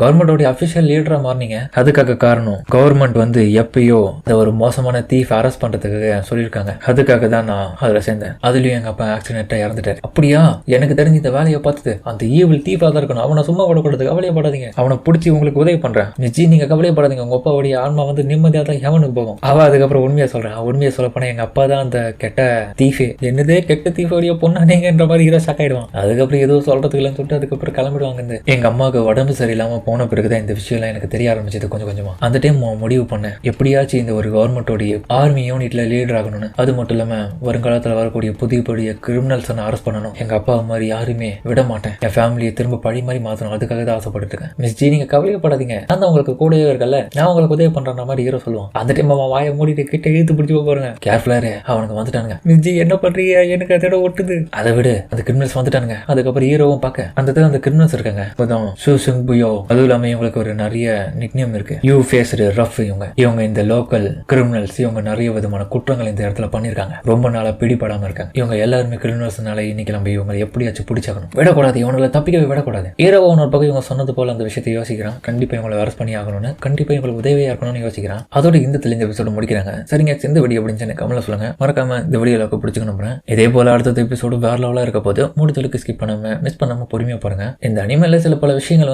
கவர்மெண்டோட அபிஷியல் லீடரா மாறினீங்க? அதுக்காக காரணம் கவர்மெண்ட் வந்து எப்பயோ ஒரு மோசமான தீஃப் அரெஸ்ட் பண்றதுக்கு சொல்லியிருக்காங்க. அதுக்காக தான் நான் அதுல சேர்ந்தேன். அதுலயும் எங்க அப்பா ஆக்சிடென்ட்டா இறந்துட்டாரு. அப்படியா? எனக்கு தெரிஞ்சு இந்த வேலையை பார்த்துட்டு அந்த ஈவில் தீஃபா தான் இருக்கணும், அவனை சும்மா விடக்கூடாது, கவலையப்படாதீங்க, அவனை பிடிச்சி உங்களுக்கு உதவி பண்றேன். நிஜி நீங்க கவலையப்படாதீங்க, உங்க அப்பாவுடைய ஆன்மா வந்து நிம்மதியா தான் எவனுக்கு போகும். அவ அதுக்கப்புறம் உண்மையா சொல்றேன். உண்மையை சொல்ல போனா எங்க அப்பா தான் அந்த கெட்ட தீஃபே. என்னதே கெட்ட தீஃபோடைய பொண்ணானீங்கன்ற மாதிரி ஹீரோ ஷாக் ஆயிடுவான். அதுக்கப்புறம் எதுவும் சொல்றதுக்கு இல்லைன்னு சொல்லிட்டு அதுக்கப்புறம் கிளம்பிடுவாங்க. எங்க அம்மாவுக்கு உடம்பு சரியில்லாம போன பிறகுதான் இந்த விஷயம் எல்லாம் எனக்கு தெரிய ஆரம்பிச்சது கொஞ்சம் கொஞ்சமா. அந்த டைம் முடிவு பண்ணேன், எப்படியாச்சும் இந்த ஒரு கவர்மெண்டோடைய ஆர்மி யூனிட்ல லீடர் ஆகணும்னு. அது மட்டும் இல்லாம வருங்காலத்துல வரக்கூடிய புதிய கிரிமினல்ஸ் அரெஸ்ட் பண்ணணும். எங்க அப்பா மாதிரி யாருமே விட மாட்டேன். என் ஃபேமிலியை திரும்ப பழி மாதிரி மாத்தணும். அதுக்காக தான் ஆசைப்பட்டு இருக்கேன். மிஸ் ஜி நீங்க கவலையப்படாதீங்க, நான் உங்களுக்கு கூடவே இருக்கல, நான் உங்களுக்கு உதவி பண்ற மாதிரி ஹீரோ சொல்லுவான். அந்த டைம் அவன் வாயை மூடிட்டு கிட்ட இழுத்து பிடிச்சி போறாங்க. கேர்ஃபுல்லாரு அவனுக்கு வந்துட்டானுங்க. மிஸ் ஜி என்ன பண்றீங்க, எனக்கு அதோட ஒட்டுது. அதை விட அந்த கிரிமினல்ஸ் வந்துட்டானுங்க. அதுக்கப்புறம் ஹீரோவும் பார்க்க அந்த கிரிமினல்ஸ் இருக்காங்க. அதுவும் இல்லாம இவங்களுக்கு ஒரு நிறைய நிக்நேம் இருக்கு. You faced rough. இவங்க இந்த லோக்கல் கிரிமினல்ஸ், இவங்க நிறைய விதமான குற்றங்கள் இந்த இடத்துல பண்ணிருக்காங்க. இருக்காங்க, ரொம்ப நாளா பிடிபடாம இருக்காங்க. இவங்க எல்லாருமே கிரிமினல்ஸ்னால இன்னைக்கு நம்ம இவங்களை எப்படியாச்சும் பிடிச்சாகணும், விடக்கூடாது, இவங்களை தப்பிக்கவே விடக்கூடாது. ஹீரோவா ஒரு பக்கம் இவங்க சொன்னது போல அந்த விஷயத்தை யோசிக்கிறான். கண்டிப்பா இவங்களை அரெஸ்ட் பண்ணி ஆகணும்னு, கண்டிப்பா இவங்களுக்கு உதவியா இருக்கணும்னு யோசிக்கிறான். அதோட இந்த எபிசோட முடிக்கிறாங்க. சரிங்க, இந்த வீடியோ அப்படின்னு கமெண்ட்ல சொல்லுங்க. மறக்காம இந்த வீடியோல பிடிச்சுக்க நம்புறேன். இதே போல அடுத்த எபிசோடு வேற லெவலா இருக்க போது முடிஞ்சளவுக்கு ஸ்கிப் பண்ணாம மிஸ் பண்ணாம பொறுமையா பாருங்க. இந்த அனிமேல சில பல விஷயங்கள்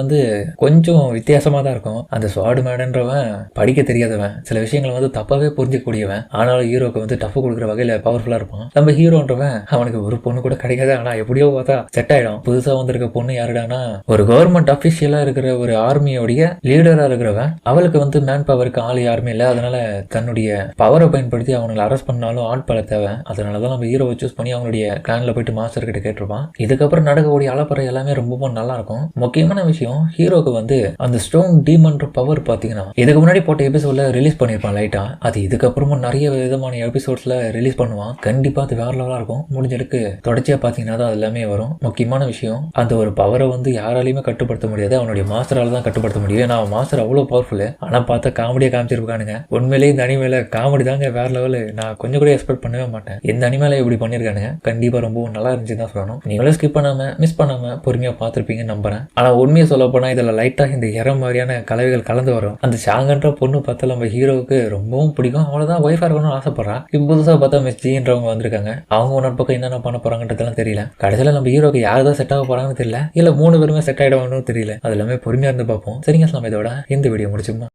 கொஞ்சம் வித்தியாசமா தான் இருக்கும். அந்த ஸ்வார்டு மேடன்றவன் படிக்க தெரியாதவன், சில விஷயங்களை தப்பாவே புரிஞ்சக்கூடியவன், ஆனாலும் ஹீரோக்கு டஃப் கொடுக்குற வகையில பவர்ஃபுல்லா இருப்பான். நம்ம ஹீரோன்றவன் அவனுக்கு ஒரு பொண்ணு கூட கிடைக்காது, ஆனா எப்படியோ பார்த்தா செட் ஆயிடும். புதுசா வந்திருக்க பொண்ணு யாருடானா ஒரு கவர்மெண்ட் அபிஷியலா இருக்கிற ஒரு ஆர்மியோடைய லீடரா இருக்கிறவன். அவளுக்கு மேன் பவருக்கு ஆள் யாருமே இல்லை, அதனால தன்னுடைய பவரை பயன்படுத்தி அவங்களை அரெஸ்ட் பண்ணாலும் ஆட் பல தேவை. அதனாலதான் நம்ம ஹீரோவை சூஸ் பண்ணி அவனுடைய கிளான்ல போயிட்டு மாஸ்டர் கிட்ட கேட்டிருப்பான். இதுக்கப்புறம் நடக்கக்கூடிய அலப்பறை எல்லாமே ரொம்ப நல்லா இருக்கும். முக்கியமான விஷயம், ஹீரோக்கு அந்த ஸ்டோன் டீமன்ற பவர் பாத்தீங்கன்னா இதுக்கு முன்னாடி போட்ட எபிசோட்ல ரிலீஸ் பண்ணிருப்பான் லைட்டா. அது இதுக்கப்புறமும் நிறைய விதமான எபிசோட்ஸ்ல ரிலீஸ் பண்ணுவான். கண்டிப்பா அது வேற லெவலா இருக்கும். முடிஞ்சதுக்கு தொடர்ச்சியா பாத்தீங்கன்னா தான் அது எல்லாமே வரும். முக்கியமான விஷயம், அந்த ஒரு பவரை யாராலையுமே கட்டுப்படுத்த முடியாது, அவனுடைய மாஸ்டரால தான் கட்டுப்படுத்த முடியும். ஏன்னா அவன் மாஸ்டர் அவ்வளவு பவர்ஃபுல். ஆனா பார்த்தா காமெடியா காமிச்சிருக்கானுங்க. உண்மையிலேயே இந்த அனிமேல காமெடி தாங்க வேற லெவலு. நான் கொஞ்சம் கூட எக்ஸ்பெக்ட் பண்ணவே மாட்டேன். இந்த அனிமேல இப்படி பண்ணிருக்கானுங்க. கண்டிப்பா ரொம்ப நல்லா இருந்துச்சு தான் சொல்லணும். நீங்களும் ஸ்கிப் பண்ணாம மிஸ் பண்ணாம பொறுமையா பார்த்திருப்பீங்கன்னு நம்புறேன். ஆனா உண்மையை சொல்ல போனா இதுல லைட்டா இந்த மாதிரியான கலவைகள் கலந்து வரும். அந்த ஷாங்கன்ற பொண்ணு பார்த்தா நம்ம ஹீரோவுக்கு ரொம்பவும் பிடிக்கும். அவ்வளவுதான் ஒய்ஃபா இருக்கணும்னு ஆசைப்படுறான். இப்போ புதுசா பார்த்தா மிஸ் ஜின்றவங்க வந்திருக்காங்க. அவங்க ஒன்னொரு பக்கம் என்னென்ன பண்ண போறாங்கன்றதெல்லாம் தெரியல. கடைசியில நம்ம ஹீரோக்கு யாருதான் செட் ஆக போறாங்கன்னு தெரியல, இல்ல 3 பேருமே செட் ஆயிடுவாங்கன்னு தெரியல. அது எல்லாமே பொறுமையா இருந்து பார்ப்போம். சரிங்க, நம்ம இதோட இந்த வீடியோ முடிச்சுமா.